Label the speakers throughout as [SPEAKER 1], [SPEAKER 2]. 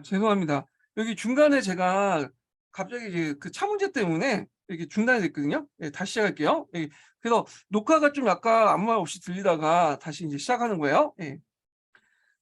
[SPEAKER 1] 죄송합니다. 여기 중간에 제가 갑자기 이제 그 차 문제 때문에 이렇게 중단이 됐거든요. 예, 다시 시작할게요. 예, 그래서 녹화가 좀 약간 아무 말 없이 들리다가 다시 이제 시작하는 거예요. 예.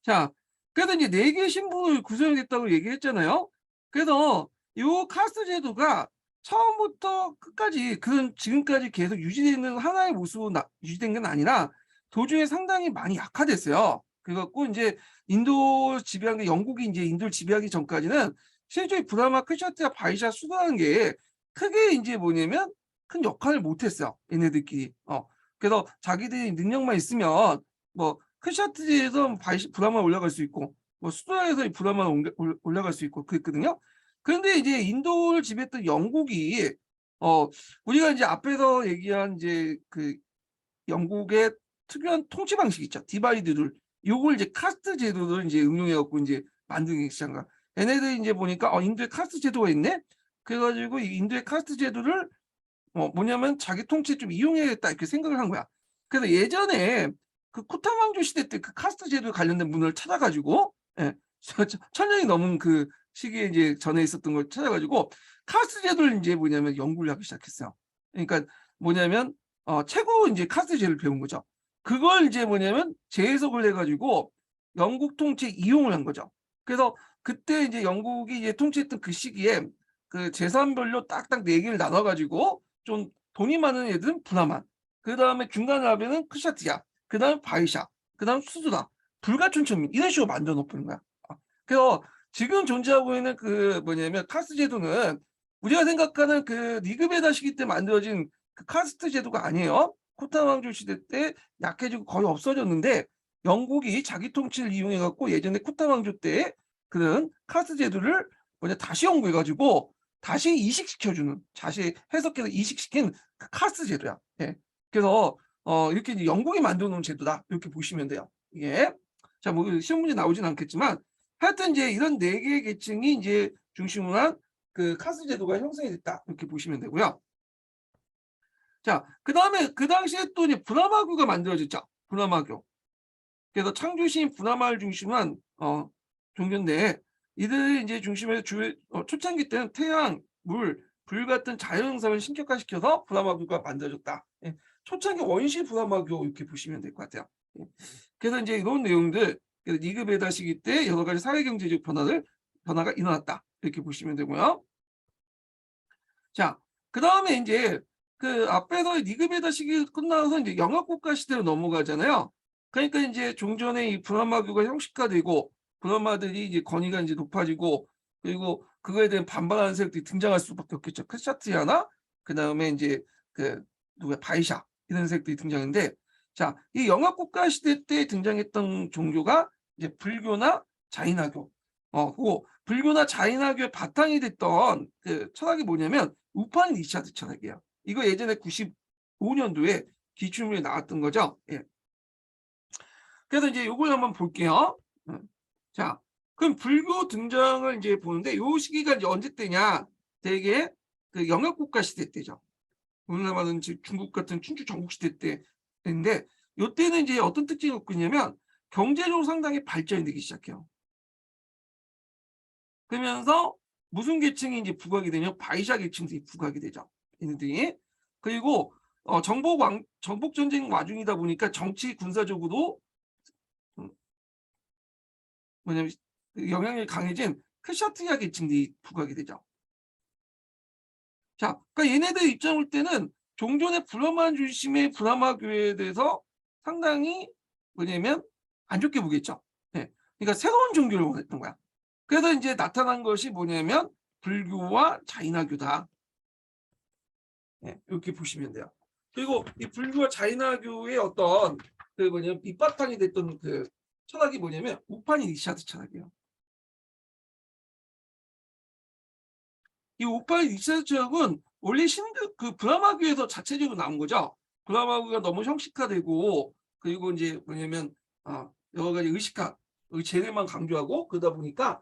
[SPEAKER 1] 자, 그래서 이제 4개 신분을 구성이 됐다고 얘기했잖아요. 그래서 요 카스트 제도가 처음부터 끝까지 지금까지 계속 유지되는 하나의 모습으로 유지된 건 아니라 도중에 상당히 많이 약화됐어요. 그래갖고 이제 인도 지배한 게 영국이 이제 인도를 지배하기 전까지는 실제 브라마, 크샤트야, 바이샤 수도라는 게 크게 이제 뭐냐면 큰 역할을 못했어요. 얘네들끼리. 그래서 자기들이 능력만 있으면 뭐 크샤트에서 브라만 올라갈 수 있고 뭐 수도에서 브라만 올라갈 수 있고 그랬거든요. 그런데 이제 인도를 지배했던 영국이 우리가 이제 앞에서 얘기한 이제 그 영국의 특유한 통치 방식 있죠. 디바이드를 요걸 이제 카스트 제도를 이제 응용해 갖고 이제 만들기 시작한 거야. 얘네들이 이제 보니까 인도에 카스트 제도가 있네. 그래가지고 이 인도의 카스트 제도를 뭐냐면 자기 통치에 좀 이용해야겠다 이렇게 생각을 한 거야. 그래서 예전에 그 쿠타망조 시대 때 그 카스트 제도에 관련된 문을 찾아가지고 예, 천년이 넘은 그 시기에 이제 전에 있었던 걸 찾아가지고 카스트 제도를 이제 뭐냐면 연구를 하기 시작했어요. 그러니까 뭐냐면 최고 이제 카스트 제도를 배운 거죠. 그걸 이제 뭐냐면 재해석을 해가지고 영국 통치에 이용을 한 거죠. 그래서 그때 이제 영국이 이제 통치했던 그 시기에 그 재산별로 딱딱 4개를 나눠가지고 좀 돈이 많은 애들은 브라만, 그 다음에 중간 라벨은 크샤트야, 그 다음에 바이샤, 그 다음 수두다, 불가춘천민 이런 식으로 만들어 놓는 거야. 그래서 지금 존재하고 있는 그 뭐냐면 카스트 제도는 우리가 생각하는 그 리그베다 시기 때 만들어진 그 카스트 제도가 아니에요. 코타 왕조 시대 때 약해지고 거의 없어졌는데 영국이 자기 통치를 이용해 갖고 예전에 코타 왕조 때 그런 카스트 제도를 다시 연구해 가지고 다시 이식시켜주는, 다시 해석해서 이식시킨 그 카스트 제도야. 예. 그래서 이렇게 이제 영국이 만들어 놓은 제도다 이렇게 보시면 돼요. 이게 자뭐 시험 문제 나오진 않겠지만 하여튼 이제 이런 4개의 계층이 이제 중심으로 한 그 카스트 제도가 형성이 됐다 이렇게 보시면 되고요. 자, 그다음에 그 당시에 또 이제 브라마교가 만들어졌죠. 브라마교. 그래서 창조시인 브라마를 중심으로 한 종교인데 이들이 이제 중심에서 초창기 때는 태양, 물, 불 같은 자연 현상을 신격화시켜서 브라마교가 만들어졌다. 예. 초창기 원시 브라마교 이렇게 보시면 될 것 같아요. 예. 그래서 이제 이런 내용들, 그래서 니그베다 시기 때 여러 가지 사회 경제적 변화가 일어났다 이렇게 보시면 되고요. 자, 그다음에 이제 그 앞에서 니그베다 시기 끝나서 이제 영합국가 시대로 넘어가잖아요. 그러니까 이제 종전에 이 브라마교가 형식화되고 브라마들이 이제 권위가 이제 높아지고 그리고 그거에 대한 반발하는 세력들이 등장할 수밖에 없겠죠. 크샤트리아나 그다음에 이제 그 누가 바이샤 이런 세력들이 등장했는데 자, 이 영합국가 시대 때 등장했던 종교가 이제 불교나 자인화교. 그리고 불교나 자인화교의 바탕이 됐던 그 철학이 뭐냐면 우파니샤드 철학이에요. 이거 예전에 95년도에 기출문에 나왔던 거죠. 예. 그래서 이제 요걸 한번 볼게요. 자, 그럼 불교 등장을 이제 보는데 요 시기가 이제 언제 때냐? 되게 그 영역국가 시대 때죠. 오늘날 말하는 중국 같은 춘추 전국 시대 때인데 요때는 이제 어떤 특징이 갖고 있냐면 경제적으로 상당히 발전이 되기 시작해요. 그러면서 무슨 계층이 이제 부각이 되냐? 바이샤 계층들이 부각이 되죠. 얘네들이. 그리고 정복 전쟁 와중이다 보니까 정치 군사적으로 음, 뭐냐면 그 영향력이 강해진 크샤트리아 계층들이 부각이 되죠. 자, 그러니까 얘네들 입장 올 때는 종전의 브라만 중심의 브라마 교회에 대해서 상당히 뭐냐면 안 좋게 보겠죠. 네. 그러니까 새로운 종교를 원했던 거야. 그래서 이제 나타난 것이 뭐냐면 불교와 자인화교다. 네, 이렇게 보시면 돼요. 그리고 이 불교와 자인화교의 어떤 그 뭐냐면 밑바탕이 됐던 그 철학이 뭐냐면 우파니샤드 철학이에요. 이 우파니샤드 철학은 원래 그 브라마교에서 자체적으로 나온 거죠. 브라마교가 너무 형식화되고 그리고 이제 뭐냐면 여러 가지 재래만 강조하고 그러다 보니까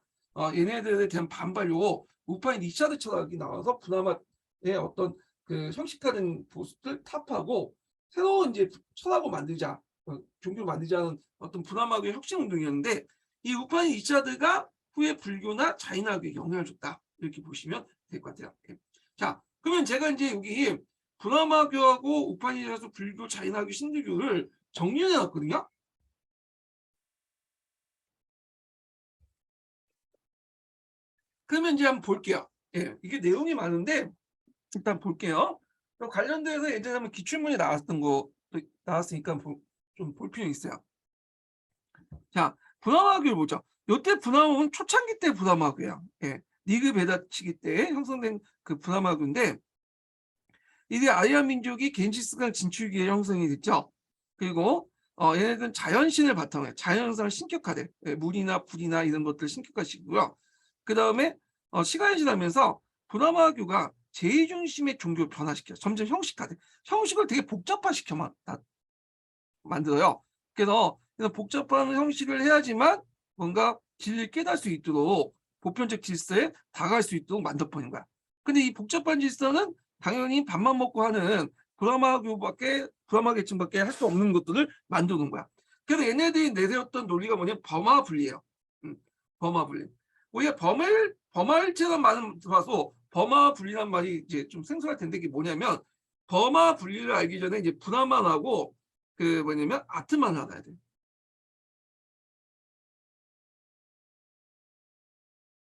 [SPEAKER 1] 얘네들에 대한 반발로 우파니샤드 철학이 나와서 브라마의 어떤 그 형식화된 모습을 타파하고 새로운 이제 철학을 만들자, 종교를 만들자는 어떤 브라마교의 혁신 운동이었는데 이 우파니 리차드가 후에 불교나 자인학에 영향을 줬다. 이렇게 보시면 될 것 같아요. 예. 자, 그러면 제가 이제 여기 브라마교하고 우파니샤드 불교, 자인학교, 신들교를 정리해 놨거든요. 그러면 이제 한번 볼게요. 예, 이게 내용이 많은데 일단 볼게요. 관련돼서 예전에 한번 기출문제 나왔던 거 나왔으니까 좀 볼 필요 있어요. 자, 브라마교를 보죠. 요때 브라마교는 초창기 때 브라마교예요. 예, 니그 베다치기 때 형성된 그 브라마교인데 이게 아리아 민족이 겐지스강 진출기에 형성이 됐죠. 그리고 얘네들은 자연신을 바탕으로 자연성을 신격화돼. 예, 물이나 불이나 이런 것들을 신격화시키고요. 그 다음에 시간이 지나면서 브라마교가 제2중심의 종교를 변화시켜요. 점점 형식화돼. 형식을 되게 복잡화시켜 만들어요. 그래서 복잡한 형식을 해야지만 뭔가 진리를 깨달을 수 있도록 보편적 질서에 다가갈 수 있도록 만들어버린 거야. 근데 이 복잡한 질서는 당연히 밥만 먹고 하는 브라마 계층밖에 할 수 없는 것들을 만드는 거야. 그래서 얘네들이 내세웠던 논리가 뭐냐면 범화 분리예요. 범화 분리. 우리가 범화일체란 말은 들어서 범화 분리란 말이 이제 좀 생소할 텐데 이게 뭐냐면 범화 분리를 알기 전에 이제 브라만하고 그 뭐냐면 아트만을 알아야 돼.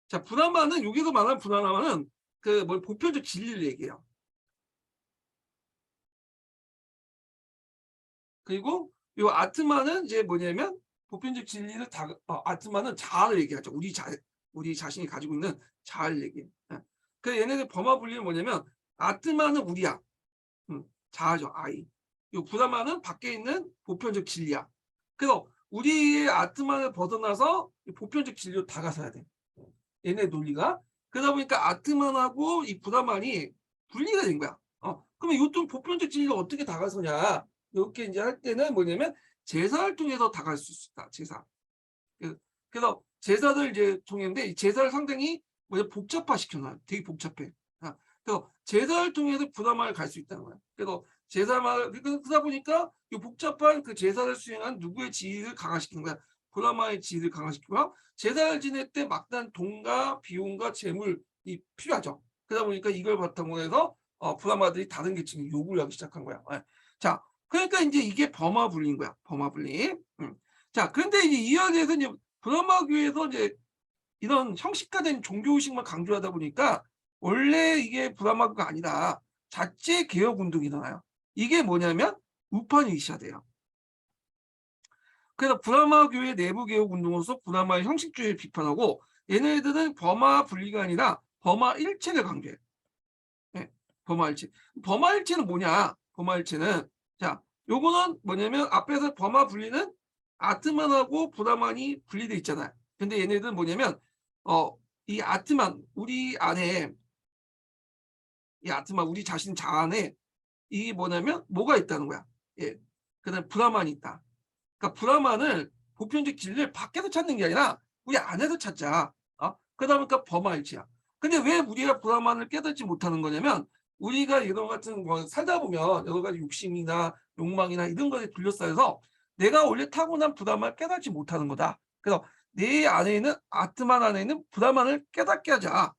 [SPEAKER 1] 자, 브라만은 여기서 말하는 브라만은 그 뭐 보편적 진리를 얘기해요. 그리고 요 아트만은 이제 뭐냐면 보편적 진리를 아트만은 자아를 얘기하죠. 우리 자신이 가지고 있는 자아를 얘기해. 예. 그 얘네들 범화 분리는 뭐냐면 아트만은 우리야. 자아죠, 아이. 요 브라만은 밖에 있는 보편적 진리야. 그래서 우리의 아트만을 벗어나서 보편적 진리로 다가서야 돼. 얘네 논리가. 그러다 보니까 아트만하고 이 브라만이 분리가 된 거야. 그러면 이것도 보편적 진리로 어떻게 다가서냐. 이렇게 이제 할 때는 뭐냐면 제사를 통해서 다가갈 수 있다. 제사. 그래서 제사를 이제 통했는데 제사를 상당히 복잡화시켜놔요. 되게 복잡해. 그래서 제사를 통해서 브라만을 갈 수 있다는 거야. 그래서 그러다 보니까 이 복잡한 그 제사를 수행한 누구의 지위를 강화시키는 거야. 브라마의 지위를 강화시키고요. 제사를 지낼 때 막단 돈과 비용과 재물이 필요하죠. 그러다 보니까 이걸 바탕으로 해서 브라마들이 다른 계층이 요구를 하기 시작한 거야. 자, 그러니까 이제 이게 범화 분리인 거야. 범화 분리. 자, 그런데 이제 이 안에서 이제 브라마교에서 이제 이런 형식화된 종교의식만 강조하다 보니까 원래 이게 브라마교가 아니라 자체 개혁 운동이 일어나요. 이게 뭐냐면 우파니샤드예요. 그래서 브라마교의 내부 개혁 운동으로서 브라마의 형식주의를 비판하고 얘네들은 범화 분리가 아니라 범화 일체를 강조해. 네, 범화 일체. 범화 일체는 뭐냐? 범화 일체는 자, 요거는 뭐냐면 앞에서 범화 분리는 아트만하고 브라만이 분리돼 있잖아요. 근데 얘네들은 뭐냐면 이 아트만 우리 안에 이 아트만 우리 자신 자안에 이게 뭐냐면 뭐가 있다는 거야. 예. 그다음 브라만이 있다. 그러니까 브라만을 보편적 진리를 밖에서 찾는 게 아니라 우리 안에서 찾자. 그러다 보니까 범화일치야. 근데 왜 우리가 브라만을 깨닫지 못하는 거냐면 우리가 이런 같은 뭐 살다 보면 여러 가지 욕심이나 욕망이나 이런 것에 둘러싸여서 내가 원래 타고난 브라만을 깨닫지 못하는 거다. 그래서 내 안에 있는 아트만 안에 있는 브라만을 깨닫게 하자.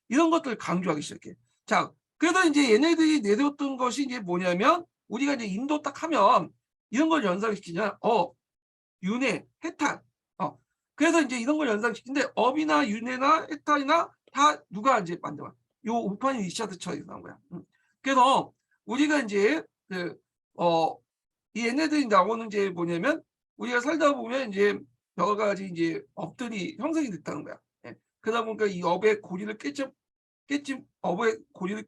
[SPEAKER 1] 이런 것들을 강조하기 시작해. 자, 그래서 이제 얘네들이 내렸던 것이 이제 뭐냐면 우리가 이제 인도 딱 하면 이런 걸 연상시키냐? 윤회, 해탈. 그래서 이제 이런 걸 연상시키는데 업이나 윤회나 해탈이나 다 누가 이제 만들어? 요 우파니 리차드처에서 나온 거야. 그래서 우리가 이제 이 얘네들이 나오는 이제 뭐냐면 우리가 살다 보면 이제 여러 가지 이제 업들이 형성이 됐다는 거야. 예. 그러다 보니까 이 업의 고리를 업의 고리를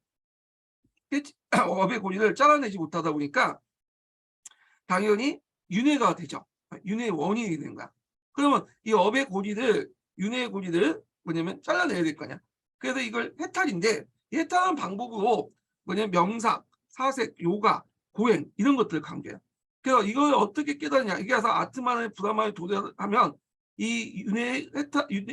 [SPEAKER 1] 업의 고리를 잘라내지 못하다 보니까 당연히 윤회가 되죠. 윤회의 원인이 되는 거야. 그러면 이 업의 고리를 윤회의 고리를 뭐냐면 잘라내야 될 거냐. 그래서 이걸 해탈인데 해탈하는 방법으로 뭐냐면 명상, 사색, 요가, 고행 이런 것들을 강조해요. 그래서 이걸 어떻게 깨닫냐. 이게 그래서 아트만의 브라마에 도달하면 이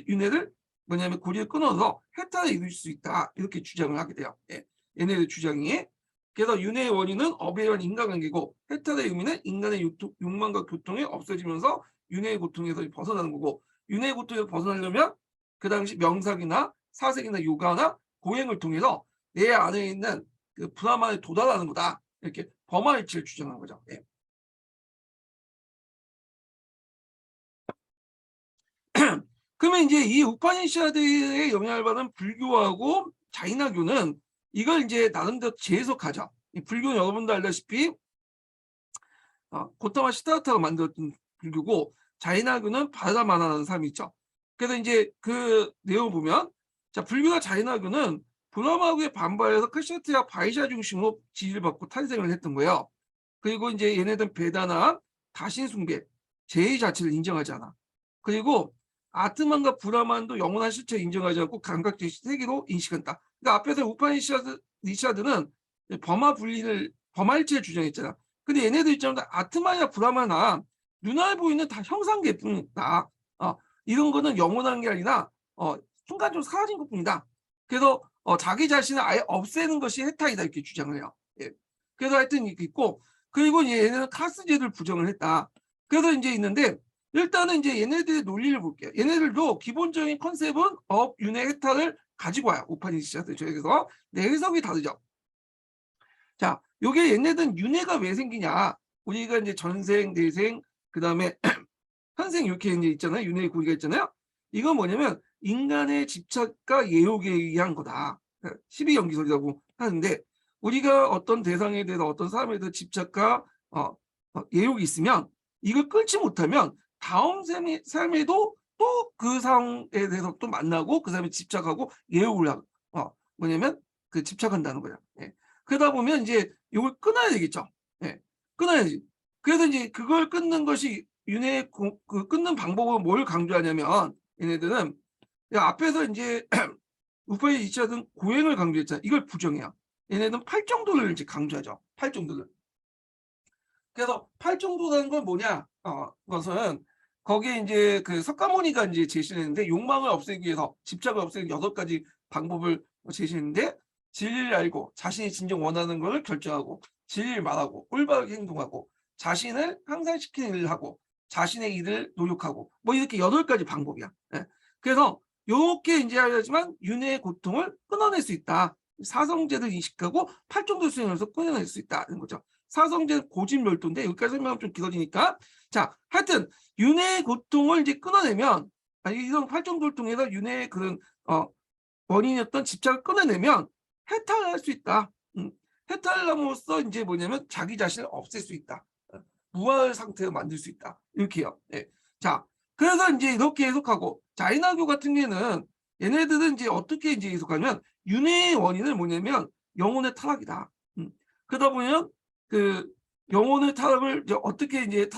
[SPEAKER 1] 윤회를 뭐냐면 고리를 끊어서 해탈을 이룰 수 있다. 이렇게 주장을 하게 돼요. 예. 얘네들 주장이. 그래서 윤회의 원인은 업에 의한 인간관계고 해탈의 의미는 인간의 욕망과 고통이 없어지면서 윤회의 고통에서 벗어나는 거고 윤회의 고통에서 벗어나려면 그 당시 명상이나 사색이나 요가나 고행을 통해서 내 안에 있는 그 브라만에 도달하는 거다. 이렇게 범화일치를 주장한 거죠. 예. 그러면 이제 이 우파니샤드의 영향을 받은 불교하고 자이나교는 이걸 이제 나름대로 재해석하죠. 이 불교는 여러분도 알다시피 고타마 시다르타가 만들었던 불교고, 자이나교는 바라마나라는 사람이 있죠. 그래서 이제 그 내용을 보면, 자, 불교나 자이나교는 브라마교에 반발해서 크리스티와 바이샤 중심으로 지지를 받고 탄생을 했던 거예요. 그리고 이제 얘네들은 베다나 다신 숭배, 제의 자체를 인정하지 않아. 그리고 아트만과 브라만도 영원한 실체를 인정하지 않고 감각적 세계로 인식한다. 그러니까 앞에서 우파니샤드는 범화일체를 주장했잖아. 근데 얘네들 입장에서 아트만이나 브라마나 눈알 보이는 다 형상계뿐이다. 이런 거는 영원한 게 아니라 순간적으로 사라진 것뿐이다. 그래서 자기 자신을 아예 없애는 것이 해탈이다, 이렇게 주장을 해요. 예. 그래서 하여튼 이렇게 있고, 그리고 얘네는 카스제도를 부정을 했다. 그래서 이제 있는데, 일단은 이제 얘네들의 논리를 볼게요. 얘네들도 기본적인 컨셉은 윤회 해탈을 가지고 와요. 우파니샤드 쪽에서. 내 해석이 다르죠. 자, 요게 얘네들은 윤회가 왜 생기냐? 우리가 이제 전생, 내생, 그 다음에 현생 이렇게 이제 있잖아요. 윤회의 고리가 있잖아요. 이건 뭐냐면 인간의 집착과 예욕에 의한 거다. 12연기설이라고 하는데, 우리가 어떤 대상에 대해서 어떤 사람에 대해서 집착과 예욕이 있으면 이걸 끊지 못하면 다음 삶에도 또 그 상황에 대해서 또 만나고 그 사람이 집착하고 예욕을 하고 뭐냐면 그 집착한다는 거야. 예. 그러다 보면 이제 이걸 끊어야 되겠죠. 예. 끊어야지. 그래서 이제 그걸 끊는 것이 윤회의 그 끊는 방법은 뭘 강조하냐면, 얘네들은 앞에서 이제 우파의 이차든 고행을 강조했잖아요. 이걸 부정해요. 얘네들은 팔정도를 이제 강조하죠. 팔정도를. 그래서 팔정도라는 건 뭐냐? 그것은 거기에 이제 그 석가모니가 이제 제시했는데, 욕망을 없애기 위해서, 집착을 없애기 8가지 방법을 제시했는데, 진리를 알고 자신이 진정 원하는 것을 결정하고, 진리를 말하고, 올바르게 행동하고, 자신을 향상시키는 일을 하고, 자신의 일을 노력하고, 뭐 이렇게 8가지 방법이야. 예. 그래서 이렇게 이제 하지만 윤회의 고통을 끊어낼 수 있다. 사성제를 인식하고 팔정도 수행해서 끊어낼 수 있다는 거죠. 사성제는 고집멸도인데, 여기까지 설명하면 좀 길어지니까, 자, 하여튼 윤회의 고통을 이제 끊어내면, 이런 팔정도를 통해서 윤회의 그런 원인이었던 집착을 끊어내면 해탈할 수 있다. 해탈함으로써 이제 뭐냐면 자기 자신을 없앨 수 있다. 무할 상태로 만들 수 있다. 이렇게요. 예. 자, 그래서 이제 이렇게 해석하고, 자이나교 같은 경우는 얘네들은 이제 어떻게 이제 해석하면, 윤회의 원인은 뭐냐면 영혼의 타락이다. 그러다 보면 그 영혼의 타락을 이제 어떻게 이제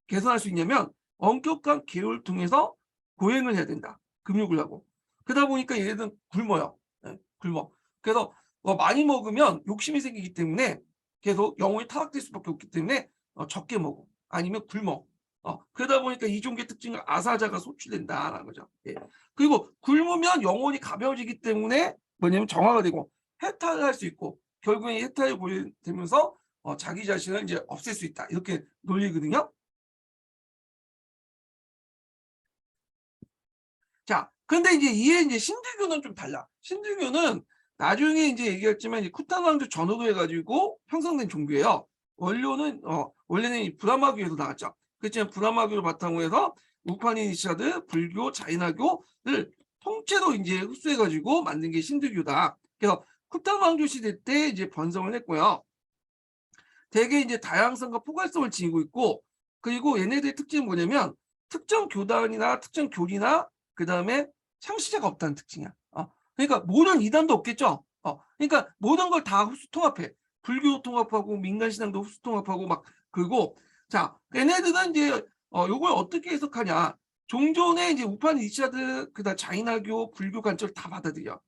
[SPEAKER 1] 개선할 수 있냐면, 엄격한 계율을 통해서 고행을 해야 된다. 금욕을 하고. 그러다 보니까 얘네들은 굶어요. 네, 굶어. 그래서 많이 먹으면 욕심이 생기기 때문에 계속 영혼이 타락될 수밖에 없기 때문에 적게 먹어. 아니면 굶어. 그러다 보니까 이종계 특징은 아사자가 소출된다라는 거죠. 예. 그리고 굶으면 영혼이 가벼워지기 때문에 뭐냐면 정화가 되고 해탈을 할 수 있고, 결국에 해탈이 되면서 자기 자신을 이제 없앨 수 있다. 이렇게 논리거든요. 자, 근데 이제 이에 이제 신들교는 좀 달라. 신들교는 나중에 이제 얘기했지만 이제 쿠탄 왕조 전후로 해가지고 형성된 종교예요. 원래는 이 브라마교에서 나왔죠. 그렇지만 브라마교를 바탕으로 해서 우파니샤드, 불교, 자이나교를 통째로 이제 흡수해가지고 만든 게 신들교다. 그래서 쿠탄 왕조 시대 때 이제 번성을 했고요. 되게 이제 다양성과 포괄성을 지니고 있고, 그리고 얘네들의 특징은 뭐냐면 특정 교단이나 특정 교리나 그 다음에 창시자가 없다는 특징이야. 그러니까 모든 이단도 없겠죠. 그러니까 모든 걸 다 흡수 통합해. 불교 통합하고 민간신앙도 흡수 통합하고 막. 그리고 자, 얘네들은 이제 요걸 어떻게 해석하냐? 종전에 이제 우파 니차드, 그다음 자이나교, 불교 관점을 다 받아들여.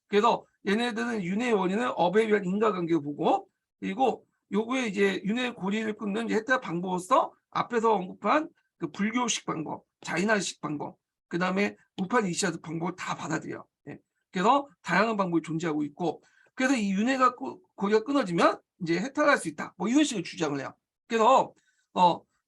[SPEAKER 1] 그래서 얘네들은 윤회의 원인은 업에 의한 인과관계를 보고, 그리고 요거에 이제 윤회 고리를 끊는 해탈 방법으로서 앞에서 언급한 그 불교식 방법, 자이나식 방법, 그 다음에 우파 니시아드 방법을 다 받아들여. 예. 그래서 다양한 방법이 존재하고 있고, 그래서 이 윤회가 고리가 끊어지면 이제 해탈할 수 있다. 뭐 이런 식으로 주장을 해요. 그래서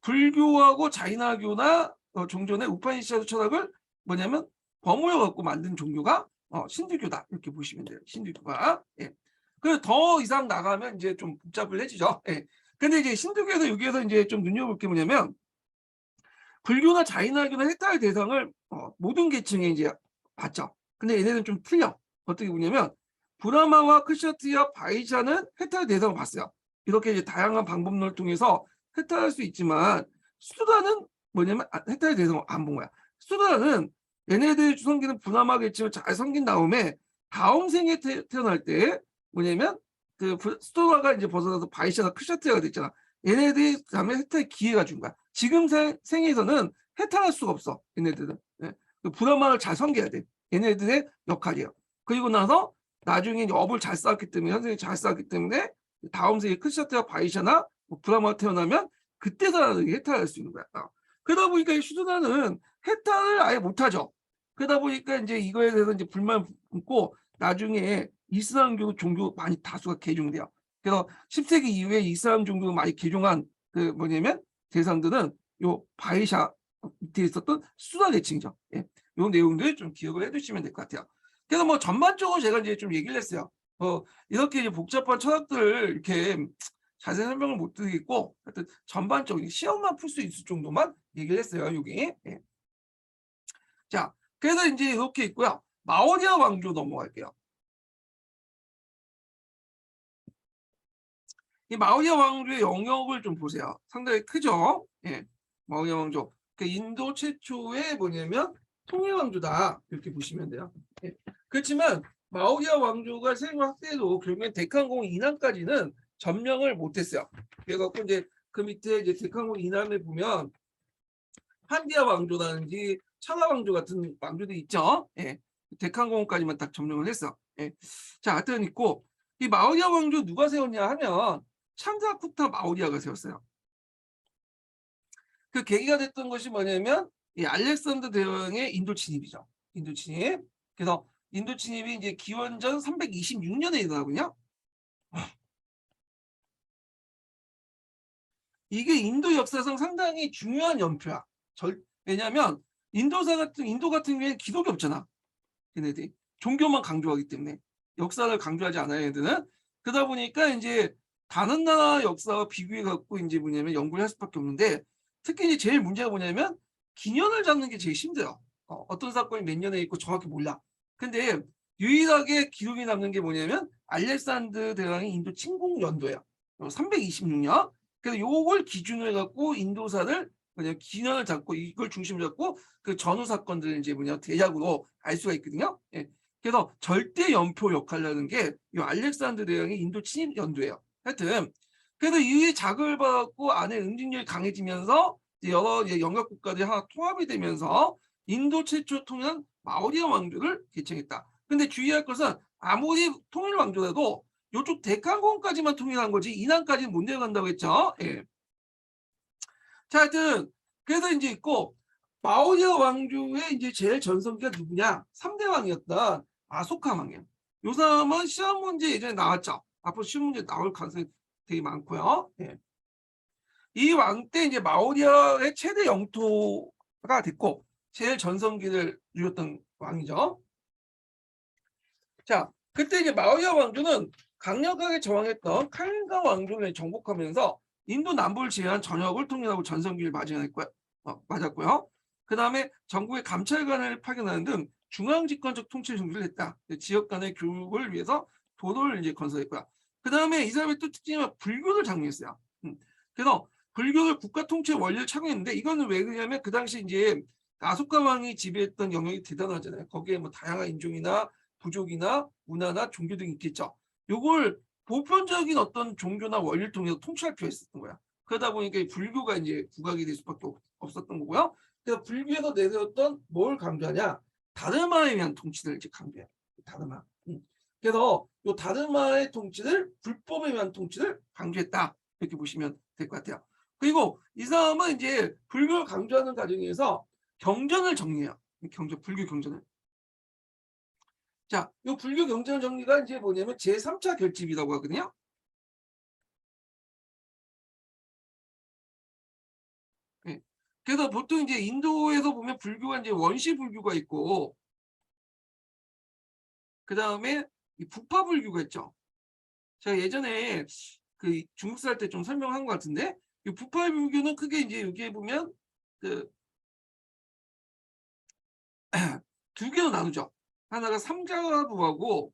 [SPEAKER 1] 불교하고 자이나교나 종전의 우파 니시아드 철학을 뭐냐면 버무려 갖고 만든 종교가 신두교다 이렇게 보시면 돼요. 신두교가. 예. 그리고 더 이상 나가면 이제 좀 복잡해지죠. 예. 근데 이제 신두교에서 여기에서 이제 좀 눈여볼 게 뭐냐면 불교나 자인학교나 헬타의 대상을 모든 계층에 이제 봤죠. 근데 얘네는 좀 틀려. 어떻게 보냐면 브라마와 크샤트리아, 바이샤는 헬타의 대상을 봤어요. 이렇게 이제 다양한 방법론을 통해서 혜택할 수 있지만 수다는 뭐냐면 혜택의 대상을 안 본 거야. 수다는 얘네들의 주성기는 브라마 계층을 잘 섬긴 다음에 다음 생에 태어날 때 뭐냐면 그 수다가 이제 벗어나서 바이샤나 크샤트리아가 됐잖아. 얘네들이 다음에 혜택의 기회가 준 거야. 지금 생에서는 해탈할 수가 없어. 얘네들은. 예. 브라마를 잘 섬겨야 돼. 얘네들의 역할이에요. 그리고 나서 나중에 업을 잘 쌓았기 때문에 현생이 잘 쌓았기 때문에 다음 생에 크샤트와 바이샤나 브라마가 태어나면 그때서야 해탈할 수 있는 거야. 그러다 보니까 이 슈드나는 해탈을 아예 못하죠. 그러다 보니까 이제 이거에 대해서 이제 불만 품고 나중에 이슬람교 종교 많이 다수가 개종돼요. 그래서 10세기 이후에 이슬람 종교가 많이 개종한 그 뭐냐면 대상들은 요 바이샤 밑에 있었던 수다 계층이죠. 예. 요 내용들 좀 기억을 해두시면 될 것 같아요. 그래서 뭐 전반적으로 제가 이제 좀 얘기를 했어요. 이렇게 이제 복잡한 철학들을 이렇게 자세히 설명을 못 드리겠고, 하여튼 전반적으로 시험만 풀 수 있을 정도만 얘기를 했어요. 여기. 예. 자, 그래서 이제 이렇게 있고요. 마오리아 왕조 넘어갈게요. 이 마오리아 왕조의 영역을 좀 보세요. 상당히 크죠. 예. 마오리아 왕조. 그 인도 최초의 뭐냐면 통일 왕조다 이렇게 보시면 돼요. 예. 그렇지만 마오리아 왕조가 세계 확대도 결국엔 데칸공 이남까지는 점령을 못했어요. 그래갖고 이제 그 밑에 이제 데칸공 이남에 보면 판디아 왕조라든지 청하 왕조 같은 왕조들이 있죠. 예. 데칸공까지만 딱 점령을 했어. 예. 자, 하여튼 있고 이 마오리아 왕조 누가 세웠냐 하면 참자쿠타 마오리아가 세웠어요. 그 계기가 됐던 것이 뭐냐면 이 알렉산더 대왕의 인도 침입이죠. 인도 침입. 그래서 인도 침입이 이제 기원전 326년에 일어나거든요. 이게 인도 역사상 상당히 중요한 연표야. 왜냐하면 인도 같은 경우에 기독이 없잖아. 얘네들이 종교만 강조하기 때문에 역사를 강조하지 않아요. 얘들은. 그러다 보니까 이제 다른 나라 역사와 비교해 갖고 이제 뭐냐면 연구를 할 수밖에 없는데 특히 이제 제일 문제가 뭐냐면 기년을 잡는 게 제일 힘들어. 어떤 사건이 몇 년에 있고 정확히 몰라. 근데 유일하게 기록이 남는 게 뭐냐면 알렉산더 대왕이 인도 침공 연도예요. 326년. 그래서 요걸 기준으로 해갖고 인도사를 뭐냐 기년을 잡고 이걸 중심으로 잡고 그 전후 사건들을 이제 뭐냐 대략으로 알 수가 있거든요. 예. 그래서 절대 연표 역할을 하는 게 이 알렉산더 대왕의 인도 침입 연도예요. 하여튼 그래서 이 자극을 받았고 안에 응징력이 강해지면서 여러 영역 국가들이 하나 통합이 되면서 인도 최초 통일한 마오리아 왕조를 개최했다. 근데 주의할 것은 아무리 통일 왕조라도 이쪽 데칸공까지만 통일한 거지 이남까지는 못 내려간다고 했죠. 예. 자, 하여튼 그래서 이제 있고 마오리아 왕조의 이제 제일 전성기가 누구냐? 3대 왕이었던 아소카 왕이에요. 요 사람은 시험 문제 예전에 나왔죠. 앞으로 시험 문제 나올 가능성이 되게 많고요. 예. 이 왕 때 이제 마오리아의 최대 영토가 됐고 제일 전성기를 누렸던 왕이죠. 자, 그때 이제 마오리아 왕조는 강력하게 저항했던 칼린가 왕조를 정복하면서 인도 남부를 지배한 전역을 통일하고 전성기를 맞았고요. 그 다음에 전국에 감찰관을 파견하는 등 중앙집권적 통치 정도를 했다. 지역 간의 교육을 위해서 도로를 이제 건설했고요. 그 다음에 이 사람의 또 특징은 불교를 장려했어요. 그래서 불교를 국가 통치의 원리를 착용했는데 이거는 왜 그러냐면 그 당시 이제 아소카 왕이 지배했던 영역이 대단하잖아요. 거기에 뭐 다양한 인종이나 부족이나 문화나 종교 등이 있겠죠. 요걸 보편적인 어떤 종교나 원리를 통해서 통치할 필요가 있었던 거야. 그러다 보니까 불교가 이제 부각이 될 수밖에 없었던 거고요. 그래서 불교에서 내세웠던 뭘 강조하냐? 다르마에 의한 통치를 이제 강조해요. 다르마. 그래서 요 다르마의 통치를 불법에 의한 통치를 강조했다. 이렇게 보시면 될 것 같아요. 그리고 이 사람은 이제 불교를 강조하는 과정에서 경전을 정리해요. 불교 경전을. 자, 이 불교 경전 정리가 이제 뭐냐면 제3차 결집이라고 하거든요. 네. 그래서 보통 이제 인도에서 보면 불교가 이제 원시 불교가 있고, 그 다음에 이 부파 불교가 있죠. 제가 예전에 그 중국 살 때 좀 설명한 것 같은데, 이 부파 불교는 크게 이제 여기에 보면 그 두 개로 나누죠. 하나가 삼자부하고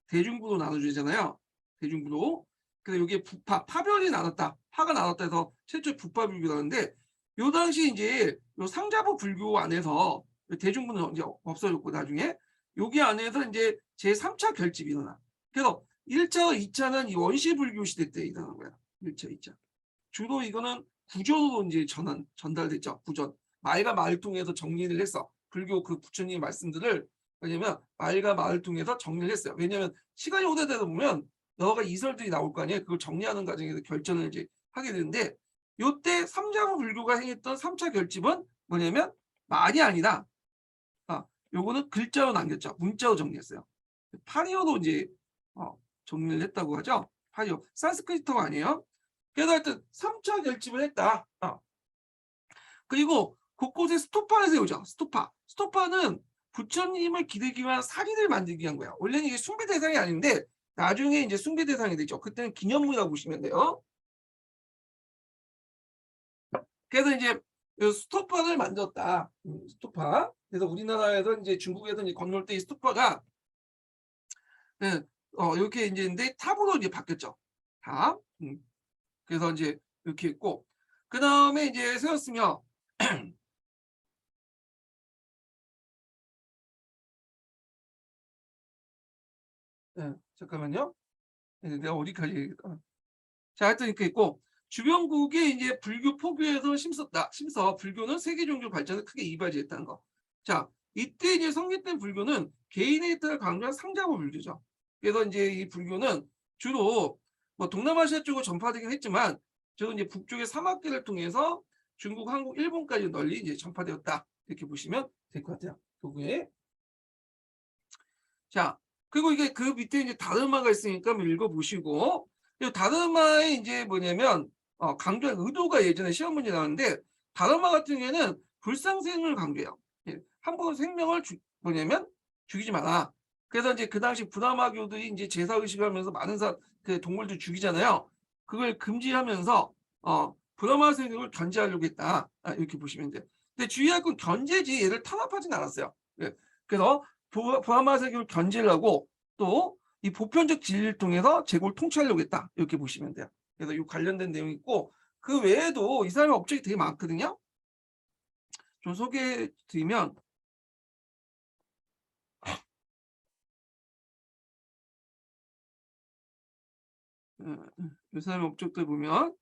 [SPEAKER 1] 대중부로 나눠주잖아요. 대중부로. 그래서 여기에 부파, 파별이 나눴다. 파가 나눴다 해서 최초의 부파 불교라는데, 요 당시 이제 요 상자부 불교 안에서 대중부는 이제 없어졌고 나중에 여기 안에서 이제 제3차 결집이 일어나. 그래서 1차, 2차는 이 원시 불교 시대 때 일어난 거야. 1차, 2차. 주로 이거는 구조로 이제 전달됐죠. 구전. 말과 말을 통해서 정리를 했어. 불교 그 부처님 말씀들을, 왜냐면 말과 말을 통해서 정리를 했어요. 왜냐면 시간이 오래되다 보면 여러 가지 이설들이 나올 거 아니에요. 그걸 정리하는 과정에서 결전을 이제 하게 되는데, 요때 삼자부 불교가 행했던 3차 결집은 뭐냐면 말이 아니라, 요거는 글자로 남겼죠. 문자로 정리했어요. 파리어로 이제 정리를 했다고 하죠. 파리어. 산스크리트가 아니에요. 그래서 하여튼 3차 결집을 했다. 그리고 곳곳에 스토파를 세우죠. 스토파. 스토파는 부처님을 기리기 위한 사리를 만들기 위한 거야. 원래는 이게 숭배 대상이 아닌데 나중에 이제 숭배 대상이 되죠. 그때는 기념물이라고 보시면 돼요. 그래서 이제 스토파를 만들었다. 스토파. 그래서 우리나라에서 이제 중국에서 이제 건널 때 이 스토파가, 네, 이렇게 이제 인데 탑으로 이제 바뀌었죠. 탑. 그래서 이제 이렇게 있고, 그 다음에 이제 세웠으며, 네, 잠깐만요. 네, 내가 어디까지 얘기했다. 자, 하여튼 이렇게 있고, 주변국에 이제 불교 포교에서 심서 불교는 세계 종교 발전을 크게 이바지했다는 거. 자, 이때 이제 성립된 불교는 개인의 뜻을 강조한 상자부 불교죠. 그래서 이제 이 불교는 주로 뭐 동남아시아 쪽으로 전파되긴 했지만, 주로 이제 북쪽의 사막길을 통해서 중국, 한국, 일본까지 널리 이제 전파되었다. 이렇게 보시면 될 것 같아요. 교구에. 자, 그리고 이게 그 밑에 이제 다르마가 있으니까 한번 읽어보시고, 다르마의 이제 뭐냐면, 강조한 의도가 예전에 시험 문제 나왔는데, 다르마 같은 경우에는 불상생을 강조해요. 예, 함부로 생명을 뭐냐면 죽이지 마라. 그래서 이제 그 당시 브라마교들이 이제 제사 의식을 하면서 많은 그 동물들 죽이잖아요. 그걸 금지하면서 브라마 생명을 견제하려고 했다. 이렇게 보시면 돼요. 근데 주의할 건 견제지 얘를 탄압하진 않았어요. 예, 그래서 부하마 세계를 견제를 하고 또 이 보편적 진리를 통해서 제국을 통치하려고 했다. 이렇게 보시면 돼요. 그래서 이 관련된 내용이 있고, 그 외에도 이 사람의 업적이 되게 많거든요. 좀 소개해 드리면, 이 사람의 업적들 보면,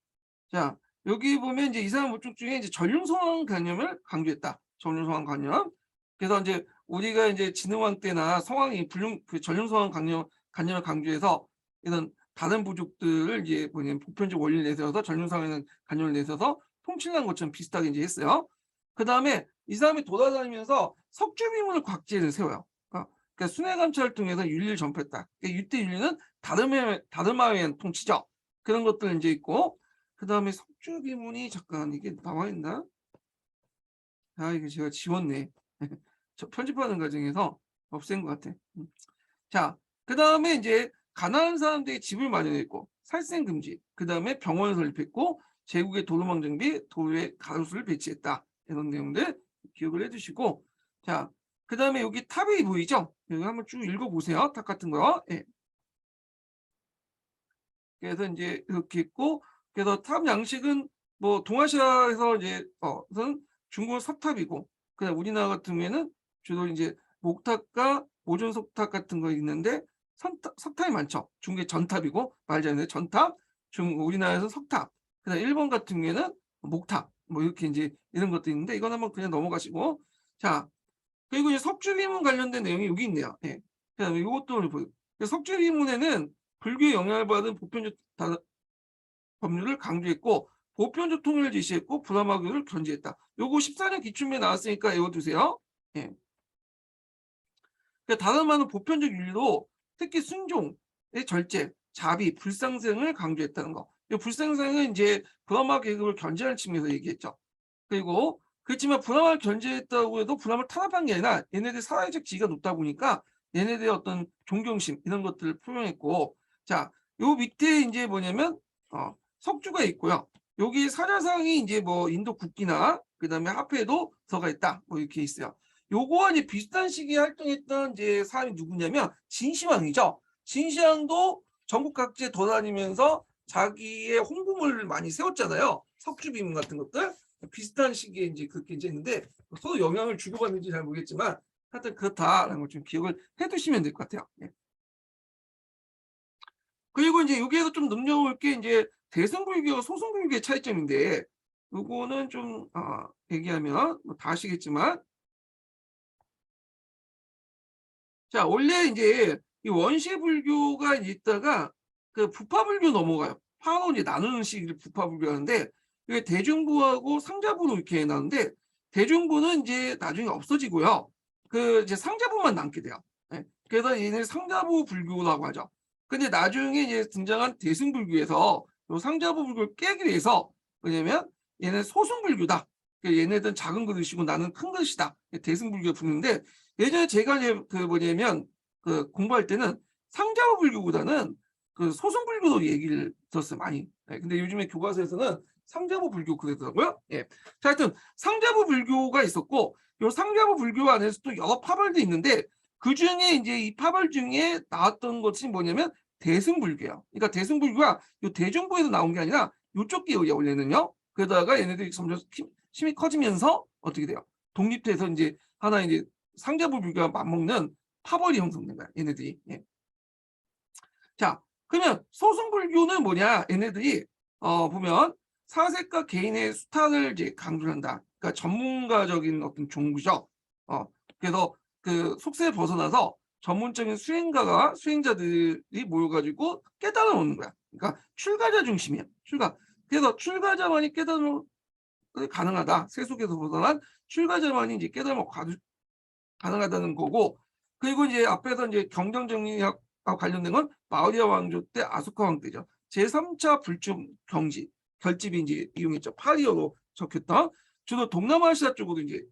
[SPEAKER 1] 자, 여기 보면 이제 이 사람 업적 중에 이제 전륜성왕 관념을 강조했다. 전륜성왕 관념. 그래서 이제 우리가 이제 진흥왕 때나 성왕이 그 전륜성왕 관념을 강조해서 이런 다른 부족들을 이제 뭐냐면 보편적 원리를 내세워서 전륜성왕 관념을 내세워서 통치한 것처럼 비슷하게 이제 했어요. 그 다음에 이 사람이 돌아다니면서 석주비문을 곽지를 세워요. 그러니까 순회 감찰을 통해서 윤리를 전파했다. 그러니까 이때 윤리는 다르마의 통치죠. 그런 것들 이제 있고, 그 다음에 석주비문이 잠깐 이게 나와 있나? 이게 제가 지웠네. 저 편집하는 과정에서 없앤 것 같아. 자, 그 다음에 이제 가난한 사람들이 집을 마련했고, 살생 금지, 그 다음에 병원을 설립했고, 제국의 도로망 정비, 도로에 가로수를 배치했다. 이런 내용들 기억을 해주시고, 자, 그 다음에 여기 탑이 보이죠? 여기 한번 쭉 읽어보세요. 탑 같은 거. 예. 그래서 이제 이렇게 있고, 그래서 탑 양식은 뭐 동아시아에서 이제 우선 중국은 석탑이고, 그다음 우리나라 같은 경우에는 주로 이제 목탑과 오존 석탑 같은 거 있는데 석탑이 많죠. 중국의 전탑이고 말자는 전탑, 우리나라에서 석탑, 그다음 일본 같은 경우에는 목탑, 뭐 이렇게 이제 이런 것도 있는데 이건 한번 그냥 넘어가시고, 자, 그리고 이제 석주리문 관련된 내용이 여기 있네요. 예. 그다음에 이것도 보요. 석주리문에는 불교의 영향을 받은 보편적 법률을 강조했고 보편적 통일을 제시했고 불화마교를 견제했다. 요거 14년 기출문에 나왔으니까 외워두세요. 예. 그러니까 다른 말은 보편적 윤리로 특히 순종의 절제, 자비, 불상생을 강조했다는 거. 이 불상생은 이제 불화마 계급을 견제하는 측면에서 얘기했죠. 그리고 그렇지만 불암을 견제했다고 해도 불암을 탄압한 게 아니라 얘네들 사회적 지위가 높다 보니까 얘네들의 어떤 존경심 이런 것들을 표명했고, 자, 요 밑에 이제 뭐냐면 석주가 있고요. 여기 사자상이 이제 뭐 인도 국기나 그다음에 화폐도 들어가 있다. 뭐 이렇게 있어요. 요거와 이제 비슷한 시기에 활동했던 이제 사람이 누구냐면 진시황이죠. 진시황도 전국 각지에 돌아다니면서 자기의 홍보물을 많이 세웠잖아요. 석주빔 같은 것들. 비슷한 시기에 이제 그렇게 이제 있는데 서로 영향을 주고받는지 잘 모르겠지만 하여튼 그렇다라는 걸 좀 기억을 해두시면 될 것 같아요. 예. 그리고 이제 여기에서 좀 눈여볼 게 이제 대승불교와 소승불교의 차이점인데, 요거는 좀 얘기하면 뭐다 아시겠지만, 자, 원래 이제 이 원시불교가 있다가 그 부파불교 넘어가요. 파로 이제 나누는 시기를 부파불교 하는데, 이게 대중부하고 상자부로 이렇게 나는데, 대중부는 이제 나중에 없어지고요. 그 이제 상자부만 남게 돼요. 예. 그래서 얘네 상자부 불교라고 하죠. 근데 나중에 이제 등장한 대승불교에서 요 상자부 불교를 깨기 위해서, 뭐냐면 얘네 소승불교다. 얘네들은 작은 그릇이고 나는 큰 그릇이다. 대승불교 부르는데, 예전에 제가 이제 그 뭐냐면 그 공부할 때는 상자부 불교보다는 그 소승불교로 얘기를 들었어요, 많이. 예, 근데 요즘에 교과서에서는 상자부 불교 그러더라고요. 예. 자, 하여튼 상자부 불교가 있었고, 요 상자부 불교 안에서 또 여러 파벌도 있는데, 그 중에 이제 이 파벌 중에 나왔던 것이 뭐냐면 대승불교예요. 그러니까 대승불교가 요 대중부에서 나온 게 아니라 요쪽 계열이야, 원래는요. 그러다가 얘네들이 점점 힘이 커지면서 어떻게 돼요? 독립돼서 이제 하나 이제 상자부 불교와 맞먹는 파벌이 형성된 거야, 얘네들이. 예. 자, 그러면 소승불교는 뭐냐? 얘네들이 보면 사색과 개인의 수탈을 이제 강조한다. 그러니까 전문가적인 어떤 종교죠. 그래서 그 속세에 벗어나서 전문적인 수행자들이 모여가지고 깨달아 오는 거야. 그러니까 출가자 중심이야. 출가. 그래서 출가자만이 깨달음을 가능하다. 세속에서 벗어난 출가자만이 이제 깨달음을 가능하다는 거고, 그리고 이제 앞에서 이제 경정정리학과 관련된 건 마우리아 왕조 때 아소카 왕 때죠. 제3차 불춤 경지 결집이 이제 이용했죠. 파리어로 적혔던 주로 동남아시아 쪽으로 이제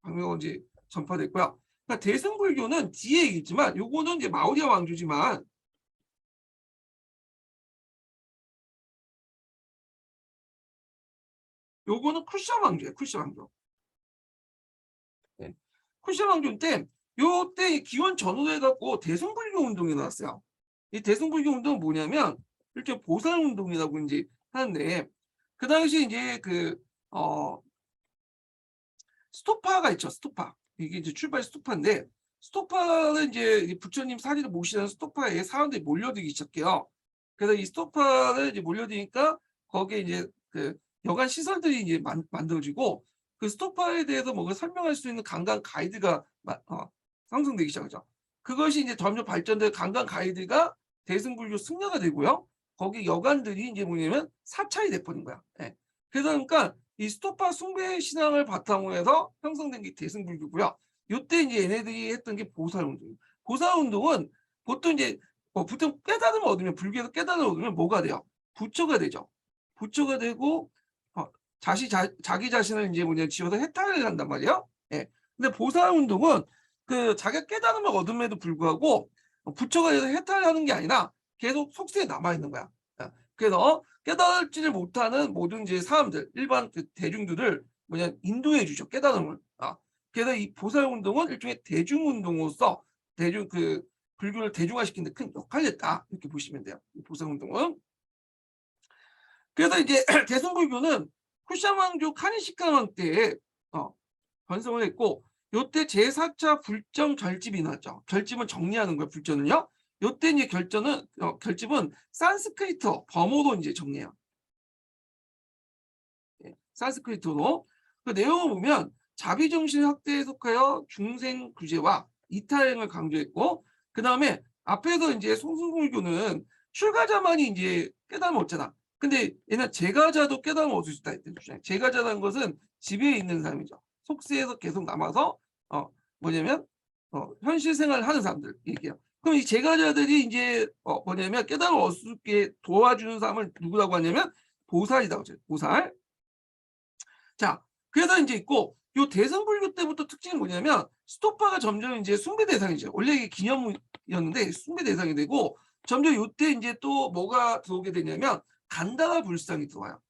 [SPEAKER 1] 방명은 이제 전파됐고요. 그러니까 대승불교는 뒤에 있지만 요거는 이제 마우리아 왕조지만 요거는 쿠샤 왕조예요. 쿠샤 왕조. 네. 쿠샤 왕조 때 요때 기원 전후로 해갖고 대승불교 운동이 나왔어요. 이 대승불교 운동은 뭐냐면 이렇게 보살 운동이라고 이제 하는데, 그 당시 이제 스토파가 있죠. 스토파. 이게 이제 출발 스토파인데, 스토파는 이제 부처님 사리를 모시는 스토파에 사람들이 몰려들기 시작해요. 그래서 이 스토파를 이제 몰려드니까 거기에 이제 그 여관 시설들이 이제 만들어지고, 그 스토파에 대해서 뭔가 설명할 수 있는 관광 가이드가 상승되기 시작하죠. 그것이 이제 점점 발전돼 관광 가이드가 대승불교 승려가 되고요. 거기 여관들이 이제 뭐냐면 사찰이 돼버린 거야. 예. 그러니까 이 스토파 숭배 신앙을 바탕으로 해서 형성된 게 대승불교고요. 요때 이제 얘네들이 했던 게 보살운동. 보살운동은 보통 이제 보통 깨달음을 얻으면, 불교에서 깨달음을 얻으면 뭐가 돼요? 부처가 되죠. 부처가 되고 자기 자신을 이제 뭐냐 지어서 해탈을 한단 말이에요. 예. 근데 보살운동은 그 자기가 깨달음을 얻음에도 불구하고 부처가 돼서 해탈하는 게 아니라 계속 속세에 남아 있는 거야. 그래서 깨달지를 못하는 모든 이제 사람들, 일반 그 대중들을 뭐냐 인도해 주죠. 깨달음을. 그래서 이 보살 운동은 일종의 대중 운동으로서 대중 그 불교를 대중화시키는 데 큰 역할을 했다. 이렇게 보시면 돼요. 이 보살 운동은. 그래서 이제 대승불교는 쿠샤왕조 카니시카왕 때에 번성을 했고, 요때 제4차 불정 결집이 났죠. 결집은 정리하는 거예요. 불전은요. 요때 이제 결집은 산스크리트 범어로 이제 정리해요. 예, 산스크리트로. 그 내용을 보면 자비정신 확대에 속하여 중생 규제와 이타행을 강조했고, 그 다음에 앞에서 이제 소승불교는 출가자만이 이제 깨달음을 얻잖아. 근데 얘는 제가자도 깨달음을 얻을 수 있다 했던 주장. 제가자라는 것은 집에 있는 사람이죠. 속세에서 계속 남아서 뭐냐면 현실 생활을 하는 사람들 얘기해요. 그럼 이 제가자들이 이제 뭐냐면 깨달음을 얻을 수 있게 도와주는 사람을 누구라고 하냐면 보살이라고 하죠. 보살. 자, 그래서 이제 있고 요 대승불교 때부터 특징이 뭐냐면 스토파가 점점 이제 숭배 대상이죠. 원래 이게 기념물이었는데 숭배 대상이 되고 점점 요때 이제 또 뭐가 들어오게 되냐면 간다가 불상이 들어와요.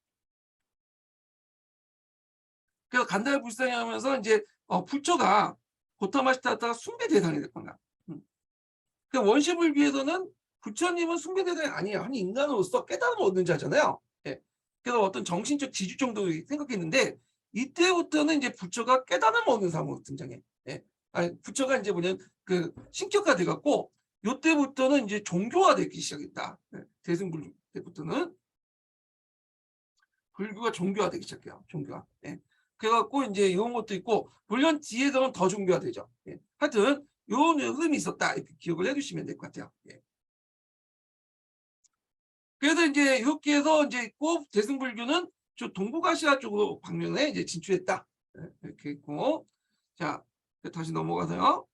[SPEAKER 1] 그래서 간다가 불상이 하면서 이제 부처가 고타마시타다가 숭배 대상이 될 겁니다. 그러니까 원시불교에서는 부처님은 숭배 대상이 아니에요. 한 인간으로서 깨달음을 얻는 자잖아요. 예. 그래서 어떤 정신적 지주 정도 생각했는데 이때부터는 이제 부처가 깨달음을 얻는 사람으로 등장해. 예. 아니, 부처가 이제 뭐냐면 그 신격화 돼갖고 요때부터는 이제 종교화되기 시작했다. 예. 대승불교 때부터는 불교가 종교화되기 시작해요. 종교화. 예. 그래갖고 이제 이런 것도 있고 물론 뒤에서는 더 종교화되죠. 예. 하여튼 이런 흐름이 있었다. 이렇게 기억을 해주시면 될 것 같아요. 예. 그래서 이제 이렇게 해서 이제 꼭 대승불교는 저 동북아시아 쪽으로 방면에 이제 진출했다. 예. 이렇게 있고 자 다시 넘어가서요.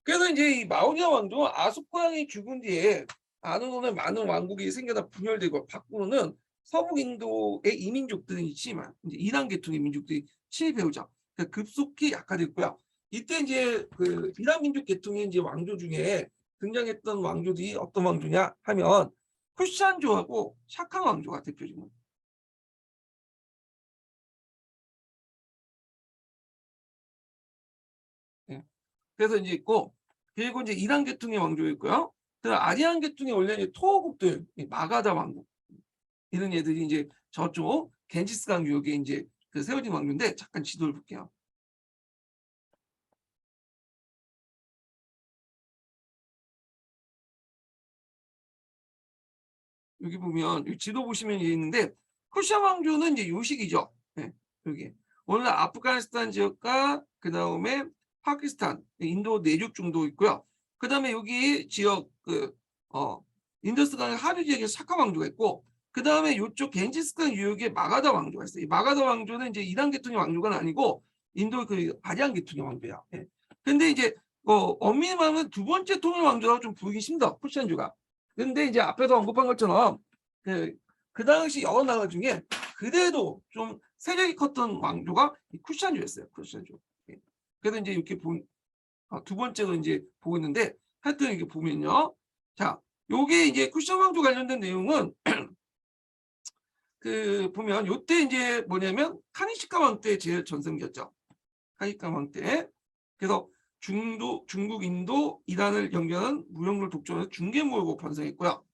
[SPEAKER 1] 그래서 이제 이 마오냐 왕조는 아속왕이 죽은 뒤에 아누노는 많은 왕국이 생겨나 분열되고 바꾸는 서북 인도의 이민족들이 있지만 이제 이란 계통의 민족들이 침입해오죠. 그러니까 급속히 약화됐고요. 이때 이제 그 이란 민족 계통의 이제 왕조 중에 등장했던 왕조들이 어떤 왕조냐 하면 쿠샨조하고 샤칸 왕조가 대표적입니다. 네. 그래서 이제 있고 그리고 이제 이란 계통의 왕조였고요. 그 아리안 계통의 원래 이제 토호국들 마가다 왕국 이런 애들이 이제 저쪽 겐지스강 유역에 이제 그 세워진 왕조인데 잠깐 지도를 볼게요. 여기 보면 이 지도 보시면 있는데 쿠샤 왕조는 이제 요식이죠. 네, 여기 원래 아프가니스탄 지역과 그 다음에 파키스탄, 인도 내륙 정도 있고요. 그 다음에 여기 지역 인더스강 하류 지역에 샤카 왕조가 있고 그 다음에 이쪽 겐지스강 유역에 마가다 왕조가 있어요. 이 마가다 왕조는 이제 이란 계통의 왕조가 아니고 인도 그 아리안 계통의 왕조야. 예. 근데 이제 엄밀히 말하면 두 번째 통일 왕조라고 좀 부르기 힘들어. 쿠샨주가. 근데 이제 앞에서 언급한 것처럼 그 당시 여러 나라 중에 그래도 좀 세력이 컸던 왕조가 쿠샨주였어요. 쿠샨주. 예. 그래서 이제 이렇게 두 번째로 이제 보고 있는데 하여튼 이게 보면요. 자, 요게 이제 쿠션 왕조 관련된 내용은 그 보면 요때 이제 뭐냐면 카니시카 왕 때 제일 전성기였죠. 카니시카 왕 때. 그래서 중국, 인도, 이란을 연결하는 무역로 독점에서 중개무역으로 번성했고요.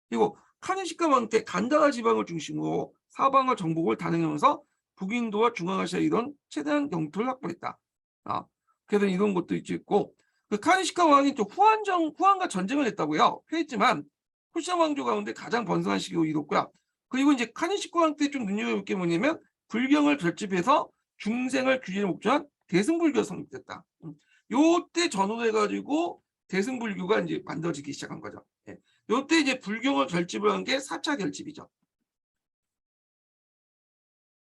[SPEAKER 1] 그리고 카니시카 왕 때 간다라 지방을 중심으로 사방과 정복을 단행하면서 북인도와 중앙아시아 이런 최대한 영토를 확보했다. 그래서 이런 것도 있고 그 카니시카 왕이 또 후한과 전쟁을 했다고요. 했지만 쿠션 왕조 가운데 가장 번성한 시기로 이뤘고요. 그리고 이제 카니시카 왕 때 좀 눈여겨볼 게 뭐냐면 불경을 결집해서 중생을 규제에 목적한 대승불교가 성립됐다. 요때 전후해 가지고 대승불교가 이제 만들어지기 시작한 거죠. 예. 요때 이제 불경을 결집을 한 게 4차 결집이죠.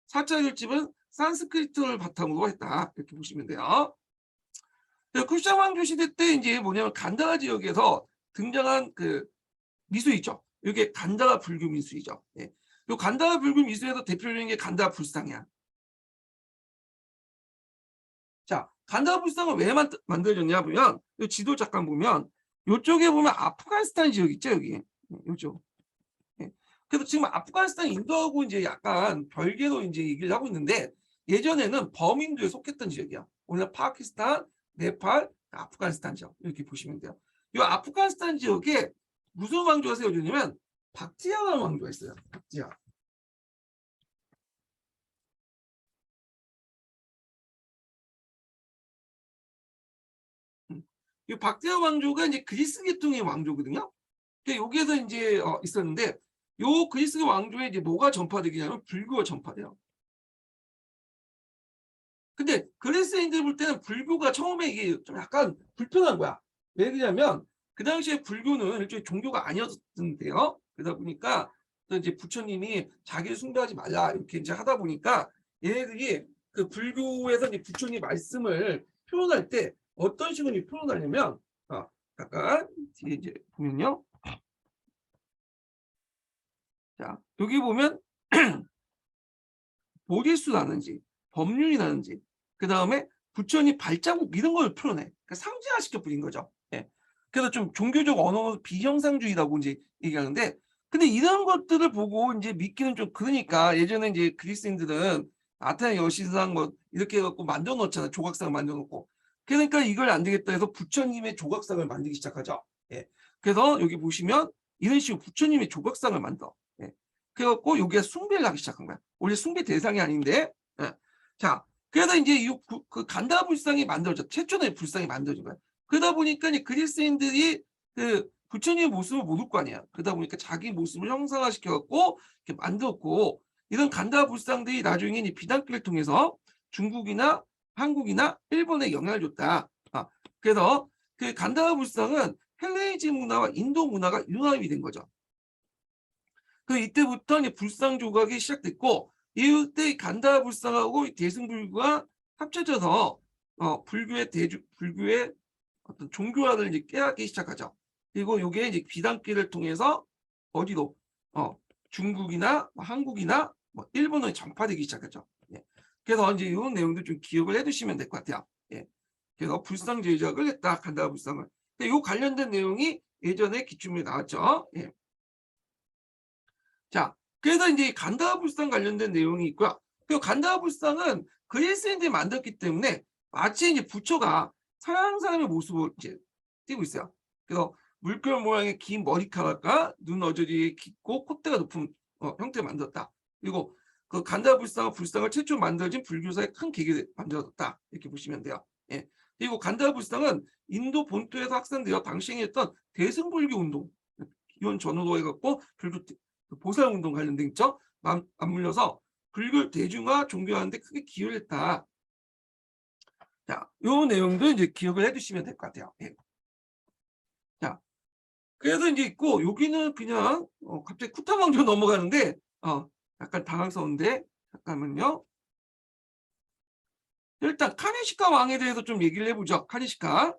[SPEAKER 1] 4차 결집은 산스크리트를 바탕으로 했다. 이렇게 보시면 돼요. 쿠샤 왕조 시대 때 이제 뭐냐면 간다라 지역에서 등장한 그 미수 있죠. 이게 간다라 불교 미수이죠. 예. 요 간다라 불교 미수에서 대표적인 게 간다라 불상이야. 자, 간다라 불상은 왜 만들어졌냐 보면 이 지도 잠깐 보면 이쪽에 보면 아프가니스탄 지역 있죠, 여기. 이쪽. 예. 그래서 지금 아프가니스탄 인도하고 이제 약간 별개로 이제 얘기를 하고 있는데 예전에는 범인도에 속했던 지역이야. 오늘 파키스탄, 네팔, 아프가니스탄 지역 이렇게 보시면 돼요. 이 아프가니스탄 지역에 무슨 왕조가 세워졌냐면 박티아라는 왕조가 있어요. 박티아. 이 박티아 왕조가 이제 그리스 계통의 왕조거든요. 여기에서 이제 있었는데 요 그리스 왕조에 이제 뭐가 전파되냐면 불교가 전파돼요. 근데 그리스인들 볼 때는 불교가 처음에 이게 좀 약간 불편한 거야. 왜 그러냐면 그 당시에 불교는 일종의 종교가 아니었는데요. 그러다 보니까 또 이제 부처님이 자기를 숭배하지 말라 이렇게 이제 하다 보니까 얘네들이 그 불교에서 이제 부처님 말씀을 표현할 때 어떤 식으로 표현하냐면 잠깐 뒤에 이제 보면요. 자 여기 보면 보리수라든지 법륜이라든지 그다음에 부처님 발자국 이런 걸 풀어내. 그러니까 상징화시켜 버린 거죠. 예. 그래서 좀 종교적 언어 비형상주의라고 이제 얘기하는데 근데 이런 것들을 보고 이제 믿기는 좀 그러니까 예전에 이제 그리스인들은 아테네 여신상 뭐 이렇게 해 갖고 만들어 놓잖아요. 조각상을 만들어 놓고. 그러니까 이걸 안 되겠다 해서 부처님의 조각상을 만들기 시작하죠. 예. 그래서 여기 보시면 이런 식으로 부처님의 조각상을 만들어. 예. 그래 갖고 여기에 숭배를 하기 시작한 거야. 원래 숭배 대상이 아닌데. 예. 자, 그래서 이제 이 그 간다 불상이 만들어져 최초의 불상이 만들어진 거야. 그러다 보니까 이제 그리스인들이 그 부처님의 모습을 모를 거 아니야. 그러다 보니까 자기 모습을 형상화시켜 갖고 이렇게 만들었고 이런 간다 불상들이 나중에 이제 비단길을 통해서 중국이나 한국이나 일본에 영향을 줬다. 그래서 그 간다 불상은 헬레니즘 문화와 인도 문화가 융합이 된 거죠. 그 이때부터 이제 불상 조각이 시작됐고 이때 간다 불상하고 대승불교가 합쳐져서 불교의 어떤 종교화를 이제 깨닫기 시작하죠. 그리고 이게 이제 비단길을 통해서 어디로 중국이나 한국이나 뭐 일본으로 전파되기 시작하죠. 예. 그래서 이제 이런 내용도 좀 기억을 해두시면 될 것 같아요. 예. 그래서 불상 제작을 했다 간다 불상을. 이 관련된 내용이 예전에 기출문에 나왔죠. 예. 자, 그래서 이제 간다와 불상 관련된 내용이 있고요. 그리고 간다와 불상은 그리스인들이 만들었기 때문에 마치 이제 부처가 서양 사람의 모습을 이제 띄고 있어요. 그래서 물결 모양의 긴 머리카락과 눈 어저리 깊고 콧대가 높은 형태를 만들었다. 그리고 그 간다와 불상을 최초 만들어진 불교사의 큰 계기를 만들었다. 이렇게 보시면 돼요. 예. 그리고 간다와 불상은 인도 본토에서 확산되어 당시 했던 대승불교 운동 이원 전후로 해갖고 불교 보살운동 관련된 있죠. 맞물려서 불교 대중화 종교하는데 크게 기여를 했다. 자, 요 내용도 이제 기억을 해두시면 될 것 같아요. 예. 자, 그래서 이제 있고 여기는 그냥 갑자기 쿠타왕조 넘어가는데 약간 당황스러운데 잠깐만요. 일단 카네시카 왕에 대해서 좀 얘기를 해보죠. 카네시카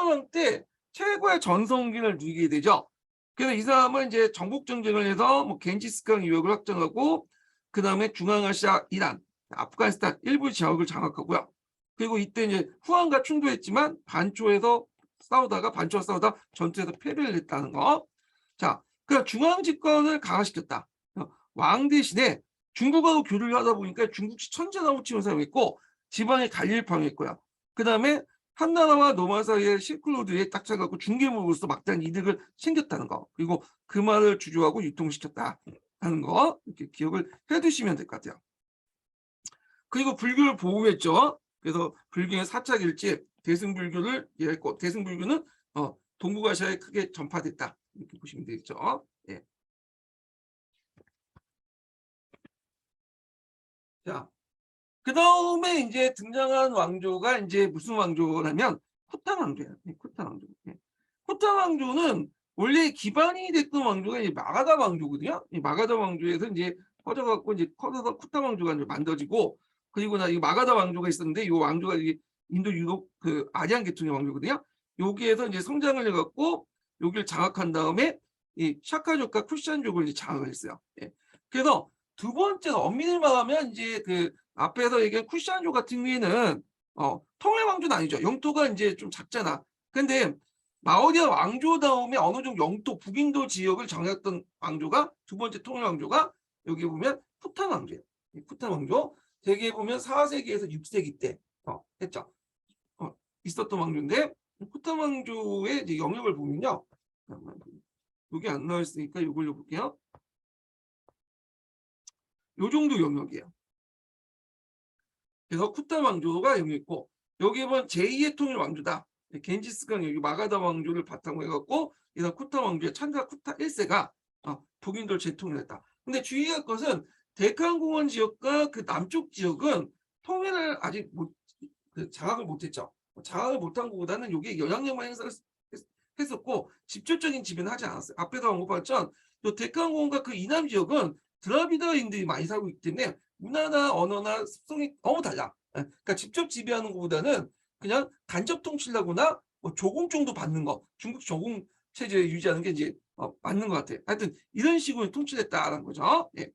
[SPEAKER 1] 왕 때 최고의 전성기를 누리게 되죠. 그래서 이 사람은 이제 정복 정쟁을 해서 뭐 겐지스칸 유역을 확정하고 그 다음에 중앙아시아, 이란, 아프가니스탄 일부 지역을 장악하고요. 그리고 이때 이제 후한과 충돌했지만 반초와 싸우다 전투에서 패배를 했다는 거. 자, 그러니까 중앙 집권을 강화시켰다. 왕 대신에 중국하고 교류를 하다 보니까 중국식 천재나무침을 사용했고 지방에 관리를 방해했고요. 그 다음에 한나라와 노마 사이의 실크로드에 딱 차갖고 중개물로서 막대한 이득을 챙겼다는 거. 그리고 그 말을 주조하고 유통시켰다 하는 거 이렇게 기억을 해두시면 될 것 같아요. 그리고 불교를 보호했죠. 그래서 불교의 사착일지 대승불교를 이해했고 대승불교는 동북아시아에 크게 전파됐다 이렇게 보시면 되겠죠. 예. 자, 그 다음에 이제 등장한 왕조가 이제 무슨 왕조냐면 쿠탄 왕조예요. 쿠탄 왕조. 쿠탄 왕조는 원래 기반이 됐던 왕조가 이제 마가다 왕조거든요. 이 마가다 왕조에서 이제 커져갖고 이제 커져서 쿠탄 왕조가 이제 만들어지고 그리고 이 마가다 왕조가 있었는데 이 왕조가 이제 인도 유럽 그 아리안 계통의 왕조거든요. 여기에서 이제 성장을 해갖고 여기를 장악한 다음에 이 샤카족과 쿠샨족을 이제 장악을 했어요. 예. 그래서 두 번째 엄밀히 말하면 이제 그 앞에서 얘기한 쿠샨족 같은 경우에는 통일 왕조는 아니죠. 영토가 이제 좀 작잖아. 근데 마오리아 왕조 다음에 어느 정도 영토 북인도 지역을 정했던 왕조가 두 번째 통일 왕조가 여기 보면 쿠탄 왕조예요. 쿠탄 왕조 대개 보면 4세기에서 6세기 때 했죠. 있었던 왕조인데 쿠탄 왕조의 이제 영역을 보면요. 여기 안 나와 있으니까 이걸로 볼게요. 요 정도 영역이에요. 그래서 쿠탄 왕조가 여기 있고 여기 보면 제2의 통일 왕조다. 겐지스칸 여기 마가다 왕조를 바탕으로 해갖고 이런 쿠탄 왕조의 찬자 쿠타 1세가 북인도를 재통일했다. 근데 주의할 것은 데칸공원 지역과 그 남쪽 지역은 통일을 아직 장악을 못했죠. 장악을 못한 것보다는 이게 영향력만 했었고 직접적인 지배는 하지 않았어요. 앞에서 언급했던 데칸공원과 그 이남 지역은 드라비다인들이 많이 살고 있기 때문에 문화나 언어나 습성이 너무 달라. 그러니까 직접 지배하는 것보다는 그냥 간접 통치를 하거나 뭐 조공 정도 받는 거. 중국 조공 체제 유지하는 게 이제 맞는 것 같아요. 하여튼 이런 식으로 통치됐다라는 거죠. 예.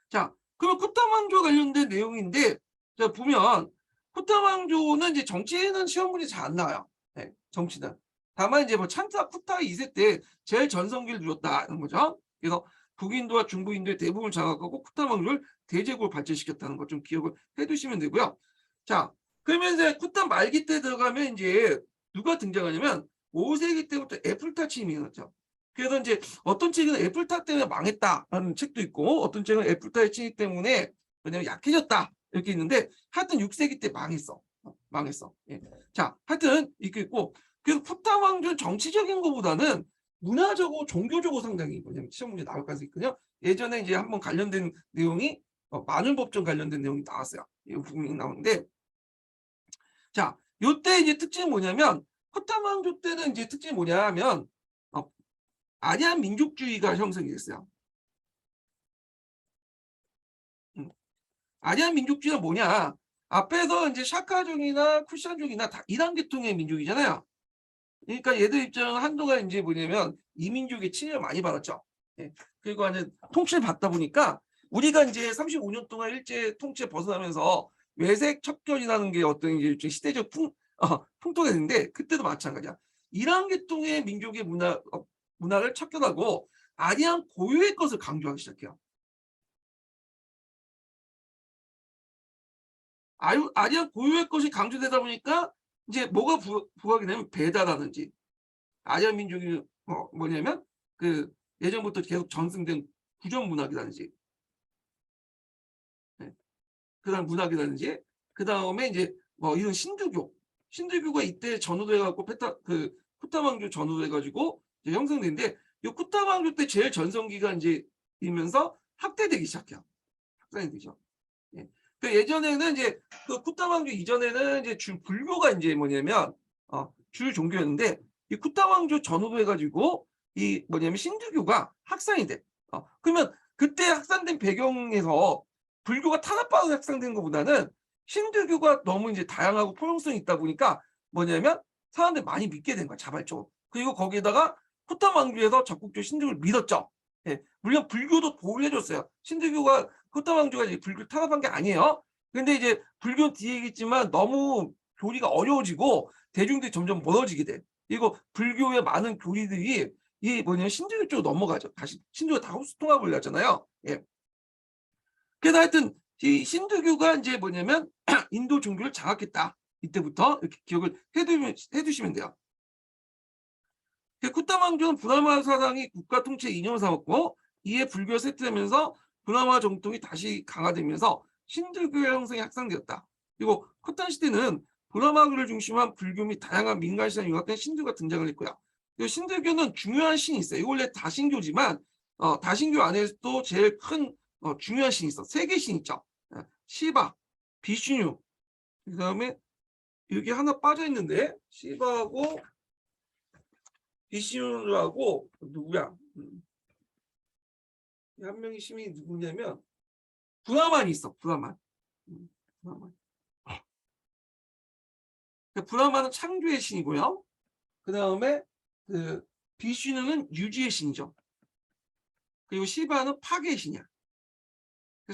[SPEAKER 1] 자, 그럼 쿠타망조와 관련된 내용인데, 자, 보면 쿠타망조는 이제 정치는 시험 문제 잘 안 나와요. 예, 정치는. 다만 이제 뭐 찬타 쿠타 2세 때 제일 전성기를 누렸다는 거죠. 그래서 북인도와 중부인도의 대부분을 장악하고 쿠타망조를 대제국으로 발전시켰다는 것 좀 기억을 해두시면 되고요. 자, 그러면 이제 쿠타 말기 때 들어가면 이제 누가 등장하냐면 5세기 때부터 애플타침이 나죠. 그래서 이제 어떤 책은 애플타 때문에 망했다라는 책도 있고, 어떤 책은 애플타의 침입 때문에 왜냐면 약해졌다 이렇게 있는데, 하여튼 6세기 때 망했어. 망했어. 예. 자, 하여튼 이렇게 있고, 그래서 쿠타 왕조는 정치적인 것보다는 문화적으로 종교적으로 상당히 뭐냐면 시험 문제 나올 가능성이 있거든요. 예전에 이제 한번 관련된 내용이 만윤법전 관련된 내용이 나왔어요. 이 부분이 나오는데, 자, 요때 이제 특징이 뭐냐면 쿠타 왕조 때는 이제 특징이 뭐냐면 아리안 민족주의가 형성이 됐어요. 아리안 민족주의가 뭐냐? 앞에서 이제 샤카족이나 쿠šan족이나 다 이란 계통의 민족이잖아요. 그러니까 얘들 입장은 한동안 이제 뭐냐면 이민족의 침입을 많이 받았죠. 예. 그리고 이제 통치를 받다 보니까 우리가 이제 35년 동안 일제 통치에 벗어나면서 외색 척결이라는 게 어떤 이제 시대적 풍토가 됐는데, 그때도 마찬가지야. 이란 계통의 민족의 문화를 척결하고 아리안 고유의 것을 강조하기 시작해요. 아리안 고유의 것이 강조되다 보니까 이제 뭐가 부각이 되면 베다라든지 아리안 민족이 뭐냐면 그 예전부터 계속 전승된 구전 문학이라든지, 네. 그다음 문학이라든지, 그 다음에 이제 뭐 이런 신두교가 이때 전후돼갖고 그 쿠타망조 전후돼가지고 이제 형성된데, 이 쿠타망조 때 제일 전성기가 이제 이면서 확대되기 시작해요. 확산이 되죠. 예. 그 예전에는 이제 그 쿠타왕조 이전에는 이제 불교가 이제 뭐냐면 주 종교였는데, 이 쿠타왕조 전후로 해가지고 이 뭐냐면 신두교가 확산이 돼. 그러면 그때 확산된 배경에서 불교가 탄압받아서 확산된 것보다는 신두교가 너무 이제 다양하고 포용성이 있다 보니까 뭐냐면 사람들이 많이 믿게 된 거야, 자발적으로. 그리고 거기에다가 쿠타왕조에서 적극적으로 신두교를 믿었죠. 예. 물론 불교도 도움을 해줬어요. 신두교가 쿠타왕조가 이제 불교 탄압한 게 아니에요. 근데 이제 불교는 뒤에 있겠지만 너무 교리가 어려워지고 대중들이 점점 멀어지게 돼. 그리고 불교의 많은 교리들이 이 뭐냐면 신두교 쪽으로 넘어가죠. 다시 신두교가 다 흡수통합을 하잖아요. 예. 그래서 하여튼 이 신두교가 이제 뭐냐면 인도 종교를 장악했다. 이때부터 이렇게 기억을 해두시면 돼요. 쿠타망조는 브라마 사상이 국가 통치의 이념을 삼았고, 이에 불교가 쇠퇴하면서 브라마 정통이 다시 강화되면서 신두교의 형성이 확산되었다. 그리고 쿠탄 시대는 브라마교를 중심한 불교 및 다양한 민간 신앙이 융합된 신두가 등장을 했고요. 그리고 신두교는 중요한 신이 있어요. 이거 원래 다신교지만 다신교 안에서도 제일 큰 중요한 신이 있어. 세 개 신 있죠. 시바, 비슈뉴, 그다음에 여기 하나 빠져 있는데 시바하고 비시누하고 누구야? 한 명의 신이 누구냐면 브라만이 있어. 브라만. 브라만. 브라만은 창조의 신이고요. 그 다음에 그 비슈누는 유지의 신이죠. 그리고 시바는 파괴의 신이야.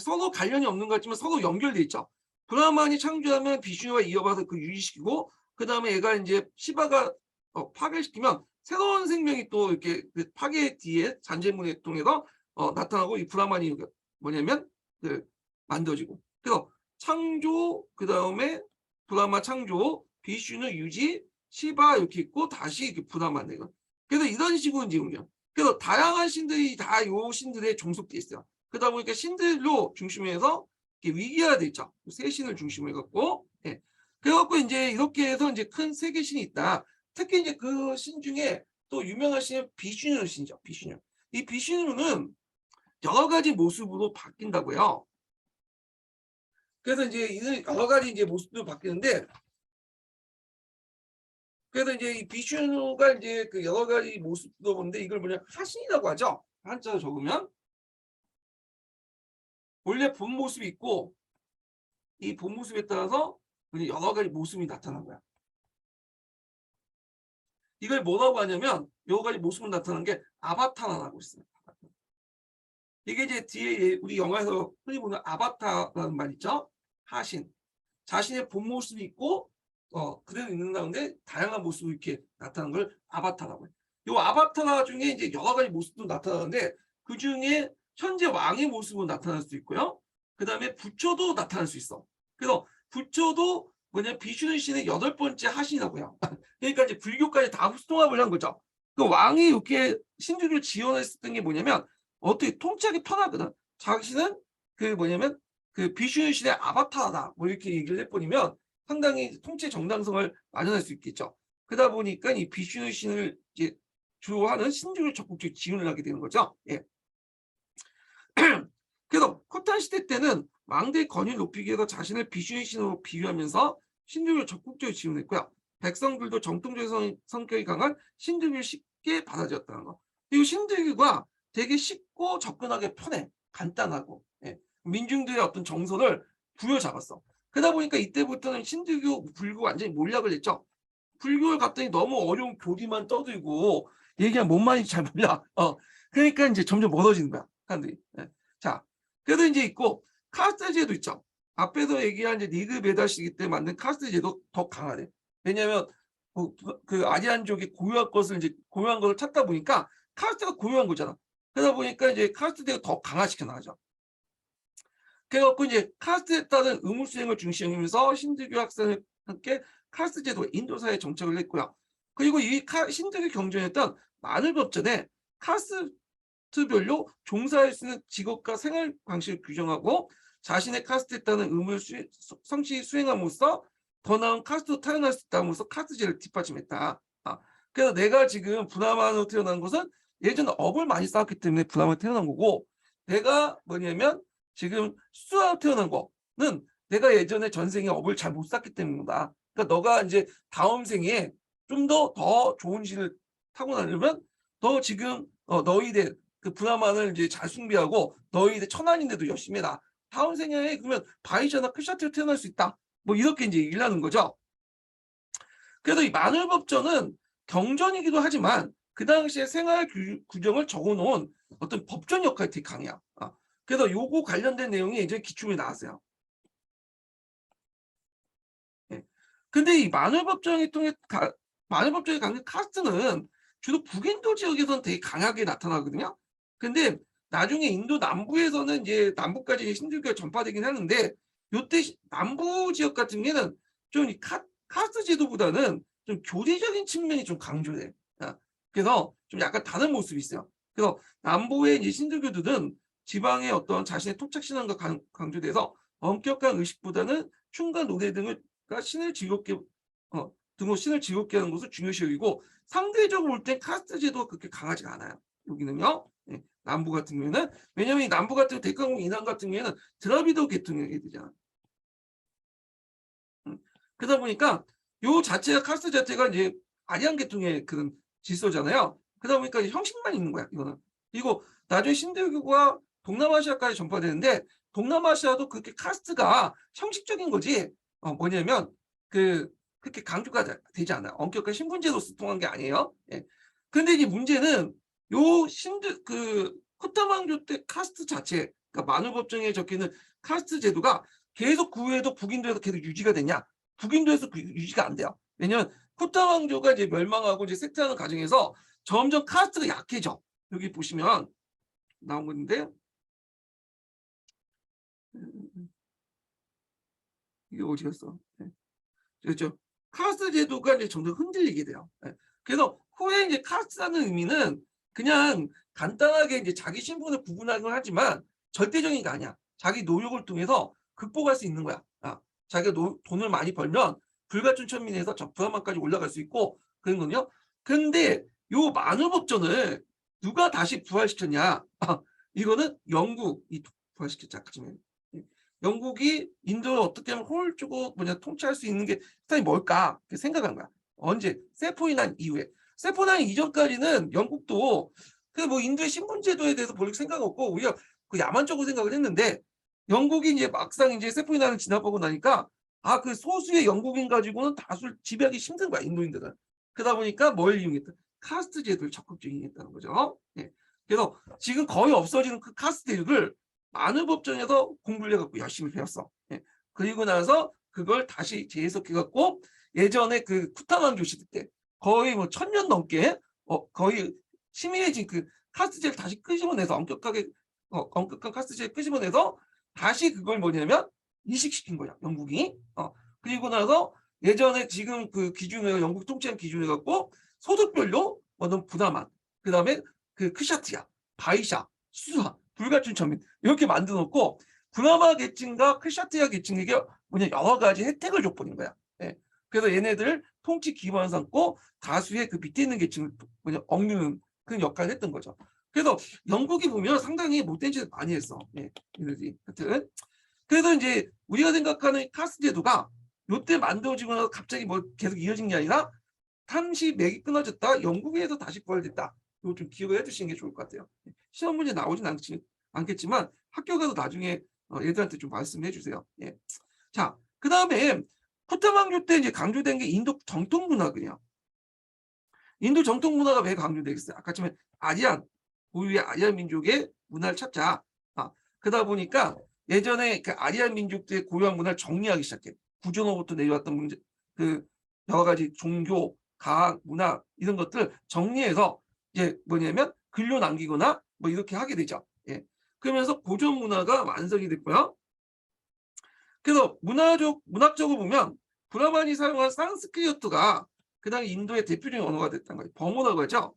[SPEAKER 1] 서로 관련이 없는 것 같지만 서로 연결돼 있죠. 브라만이 창조하면 비슈누가 이어받아서 그 유지시키고, 그 다음에 얘가 이제 시바가 파괴시키면 새로운 생명이 또 이렇게 그 파괴 뒤에 잔재문을 통해서 나타나고, 이 브라만이 뭐냐면 그 만들어지고, 그래서 창조, 그 다음에 브라마 창조, 비슈누 유지, 시바 이렇게 있고 다시 이렇게 브라만 내가. 그래서 이런 식으로 이제 운영. 그래서 다양한 신들이 다 요 신들에 종속돼 있어요. 그러다 보니까 신들로 중심해서 위기화돼 있죠. 세 신을 중심으로 해갖고. 예. 그래갖고 이제 이렇게 해서 이제 큰 세 개 신이 있다. 특히 이제 그 신 중에 또 유명한 신은 비슈누 신이죠. 비슈누. 이 비슈누는 여러 가지 모습으로 바뀐다고요. 그래서 이제 여러 가지 이제 모습도 바뀌는데, 그래서 이제 이 비슈누가 이제 그 여러 가지 모습도 보는데, 이걸 뭐냐 화신이라고 하죠. 한자로 적으면 원래 본 모습이 있고, 이 본 모습에 따라서 여러 가지 모습이 나타난 거야. 이걸 뭐라고 하냐면 여러 가지 모습을 나타내는 게 아바타라고 있어요. 이게 이제 뒤에 우리 영화에서 흔히 보는 아바타라는 말 있죠. 하신. 자신의 본 모습이 있고 그대로 있는 가운데 다양한 모습을 이렇게 나타나는 걸 아바타라고 해요. 이 아바타 중에 이제 여러 가지 모습도 나타나는데 그중에 현재 왕의 모습으로 나타날 수도 있고요. 그다음에 부처도 나타날 수 있어. 그래서 부처도 뭐냐 비슈누 신의 8번째 하신이라고요. 그러니까 이제 불교까지 다 수통합을 한 거죠. 그 왕이 이렇게 신주를 지원했었던 게 뭐냐면 어떻게 통치하기 편하거든. 자신은 그 뭐냐면 그 비슈누 신의 아바타다 뭐 이렇게 얘기를 해버리면 상당히 통치 정당성을 마련할 수 있겠죠. 그러다 보니까 이 비슈누 신을 이제 주로하는 신주를 적극적으로 지원을 하게 되는 거죠. 예. 그래서 코탄 시대 때는 왕대의 권위를 높이기 위해서 자신을 비슈누 신으로 비유하면서 신주를 적극적으로 지원했고요. 백성들도 정통적인 성격이 강한 신주를 쉽게 받아들였다는 거. 그리고 신주가 되게 쉽고 접근하기 편해. 간단하고. 예. 민중들의 어떤 정서를 부여잡았어. 그러다 보니까 이때부터는 신주교, 불교 완전히 몰락을 했죠. 불교를 갔더니 너무 어려운 교리만 떠들고 얘기하면 뭔 말인지 잘 몰라. 그러니까 이제 점점 멀어지는 거야. 사람들이. 예. 자, 그래도 이제 있고 카스트 제도 있죠. 앞에서 얘기한 이제 리그 베다시기 때 만든 카스트 제도 더 강하대. 왜냐하면 그 아리안족이 고유한 것을 찾다 보니까 카스트가 고유한 거잖아. 그러다 보니까 이제 카스트 제도 더 강화시켜 나가죠. 그래갖고 이제 카스트에 따른 의무 수행을 중시하면서 신들교 학생을 함께 카스트 제도 인도사에 정착을 했고요. 그리고 이 신들교 경전했던 마늘법전에 카스트별로 종사할 수 있는 직업과 생활 방식을 규정하고 자신의 카스트에 따른 의무를 성실히 수행함으로써 더 나은 카스트로 타연할 수 있다면서 카스트제를 뒷받침했다. 그래서 내가 지금 브라만으로 태어난 것은 예전에 업을 많이 쌓았기 때문에 브라만으로 태어난 거고 내가 뭐냐면 지금 수아로 태어난 거는 내가 예전에 전생에 업을 잘 못 쌓기 때문이다. 그러니까 너가 이제 다음 생에 좀 더 좋은 신을 타고나려면 너 지금 너희들 그 브라만을 이제 잘 숭배하고 너희들 천한인데도 열심히 해라. 다음 생에 그러면 바이샤나 크샤트로 태어날 수 있다. 뭐 이렇게 이제 얘기를 하는 거죠. 그래도 이 마늘법전은 경전이기도 하지만 그 당시에 생활 규정을 적어놓은 어떤 법전 역할이 되게 강해요. 그래서 요거 관련된 내용이 이제 기출에 나왔어요. 예. 근데 이 마늘법정에 강한 카스트는 주로 북인도 지역에서는 되게 강하게 나타나거든요. 근데 나중에 인도 남부에서는 이제 남부까지 신주교가 전파되긴 하는데 요때 남부 지역 같은 경우는 좀 카스트 제도보다는 좀 교리적인 측면이 좀 강조돼. 그래서 좀 약간 다른 모습이 있어요. 그래서 남부의 이제 신주교들은 지방의 어떤 자신의 토착 신앙과 강조돼서 엄격한 의식보다는 춤과 노래 등을 신을 즐겁게 신을 즐겁게 하는 것을 중요시 여기고 상대적으로 볼 땐 카스트 제도가 그렇게 강하지가 않아요. 여기는요. 네, 남부 같은 경우에는 왜냐하면 이 남부 같은 대강국 이남 같은 경우에는 드라비드 계통의 애들이잖아. 그러다 보니까 요 자체가 카스트 자체가 이제 아리안 계통의 그런 질서잖아요. 그러다 보니까 형식만 있는 거야. 이거는. 그리고 나중에 신대교가 동남아시아까지 전파되는데 동남아시아도 그렇게 카스트가 형식적인 거지. 뭐냐면 그렇게 강조가 되지 않아요. 엄격한 신분제도 수통한 게 아니에요. 예. 근데 이제 문제는 요 코타망조 때 카스트 자체, 그러니까 만우법정에 적혀있는 카스트 제도가 계속 그 후에도 북인도에서 계속 유지가 되냐? 북인도에서 유지가 안 돼요. 왜냐면 코타망조가 이제 멸망하고 이제 쇠퇴하는 과정에서 점점 카스트가 약해져. 여기 보시면 나온 건데 이게 어디 갔어? 네. 그렇죠. 카스트 제도가 이제 점점 흔들리게 돼요. 네. 그래서 후에 이제 카스트라는 의미는 그냥 간단하게 이제 자기 신분을 구분하긴 하지만 절대적인 게 아니야. 자기 노력을 통해서 극복할 수 있는 거야. 자기가 돈을 많이 벌면 불가춘천민에서 저 브라만까지 올라갈 수 있고 그런 거요. 근데 요 만우법전을 누가 다시 부활시켰냐? 이거는 영국이 부활시켰자. 영국이 인도를 어떻게 하면 홀주고 통치할 수 있는 게 스타일이 뭘까 생각한 거야. 언제? 세포인난 이후에. 세포인난 이전까지는 영국도 그 뭐 인도의 신분제도에 대해서 볼 생각 없고 오히려 그 야만적으로 생각을 했는데 영국이 이제 막상 이제 세포인난을 진압하고 나니까 그 소수의 영국인 가지고는 다수를 지배하기 힘든 거야 인도인들은. 그러다 보니까 뭘 이용했다? 카스트 제도를 적극적으로 이용했다는 거죠. 예. 그래서 지금 거의 없어지는 그 카스트 제도를 만우법정에서 공부를 해갖고 열심히 배웠어. 예. 그리고 나서 그걸 다시 재해석해갖고 예전에 그 쿠타만교 시대 때 거의 뭐 1000년 넘게 거의 심의해진 그 카스트제를 다시 끄집어내서 엄격한 카스트제를 끄집어내서 다시 그걸 뭐냐면 이식시킨 거야 영국이. 그리고 나서 예전에 지금 그 기준을 영국 통치한 기준을 갖고 소득별로 어떤 부나만, 그다음에 그 크샤트야, 바이샤, 수사, 불가춘 천민 이렇게 만들어 놓고 부나마 계층과 크샤트야 계층에게 뭐냐 여러 가지 혜택을 줬버린 거야. 예. 그래서 얘네들 통치 기반을 삼고 다수의 그 밑에 있는 계층을 뭐냐 억누르는 그런 역할을 했던 거죠. 그래서 영국이 보면 상당히 못된 짓을 많이 했어. 예. 얘네들이 하여튼 그래서 이제 우리가 생각하는 카스트 제도가 요때 만들어지고 나서 갑자기 뭐 계속 이어진 게 아니라 탐시 맥이 끊어졌다 영국에서 다시 부활됐다. 이거 좀 기억을 해주시는 게 좋을 것 같아요. 시험 문제 나오진 않겠지만 학교 가서 나중에 애들한테 좀 말씀해 주세요. 예. 자, 그 다음에 쿠타만교 때 이제 강조된 게 인도 정통 문화군요. 인도 정통 문화가 왜 강조되겠어요? 아까 처음에 아리안, 고유의 아리안 민족의 문화를 찾자. 그러다 보니까 예전에 그 아리안 민족들의 고유한 문화를 정리하기 시작해. 구조로부터 내려왔던 문제, 그 여러 가지 종교, 과학, 문화 이런 것들 정리해서 이제 뭐냐면 글로 남기거나 뭐 이렇게 하게 되죠. 예. 그러면서 고전 문화가 완성이 됐고요. 그래서 문학적으로 보면 브라만이 사용한 산스크리트가 그다음에 인도의 대표적인 언어가 됐다는 거예요. 범어라고 하죠.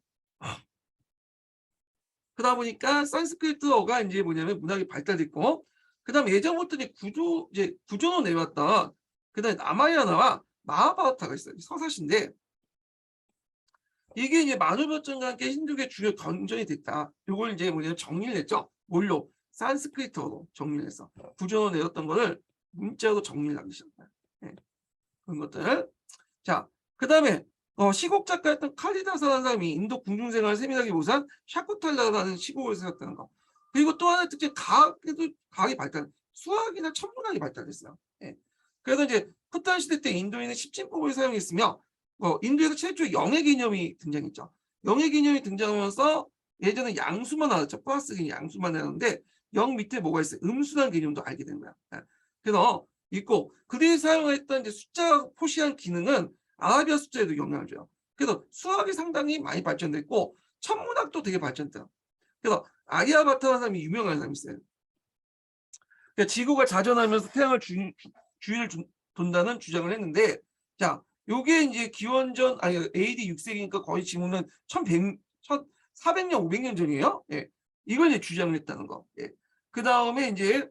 [SPEAKER 1] 그러다 보니까 산스크리트어가 이제 뭐냐면 문학이 발달됐고, 그다음에 예전부터 이제 구조로 내왔던 그다음에 라마야나와 마하바라타가 있어요. 서사시인데 이게 이제 만우절정과 함께 힌두교의 주요 건전이 됐다. 이걸 이제 뭐냐면 정리를 했죠. 뭘로? 산스크리트어로 정리를 해서 구조로 내었던 거를 문자로 정리를 하기 시작합니다. 네. 그런 것들. 자, 그 다음에 시곡 작가였던 칼리다스라는 사람이 인도 궁중생활을 세밀하게 묘사한 샤쿠탈라라는 시곡을 쓰였다는 거. 그리고 또 하나의 특징, 과학이 수학이나 천문학이 발달했어요. 예. 그래서 이제 쿠탄 시대 때 인도인은 십진법을 사용했으며 인도에서 최초 영의 개념이 등장했죠. 영의 개념이 등장하면서 예전에 양수만 알았죠. 플러스 양수만 알았는데 영 밑에 뭐가 있어요? 음수라는 개념도 알게 된 거야. 예. 그래서 있고 그들이 사용했던 이제 숫자 표시한 기능은 아라비아 숫자에도 영향을 줘요. 그래서 수학이 상당히 많이 발전됐고 천문학도 되게 발전돼요. 그래서 아리아바타라는 사람이 유명한 사람이 있어요. 그러니까 지구가 자전하면서 태양을 주위를 돈다는 주장을 했는데, 자, 요게 이제 기원전 AD 6세기니까 거의 지금은 400년, 500년 전이에요. 예. 이걸 이제 주장을 했다는 거. 예. 그 다음에 이제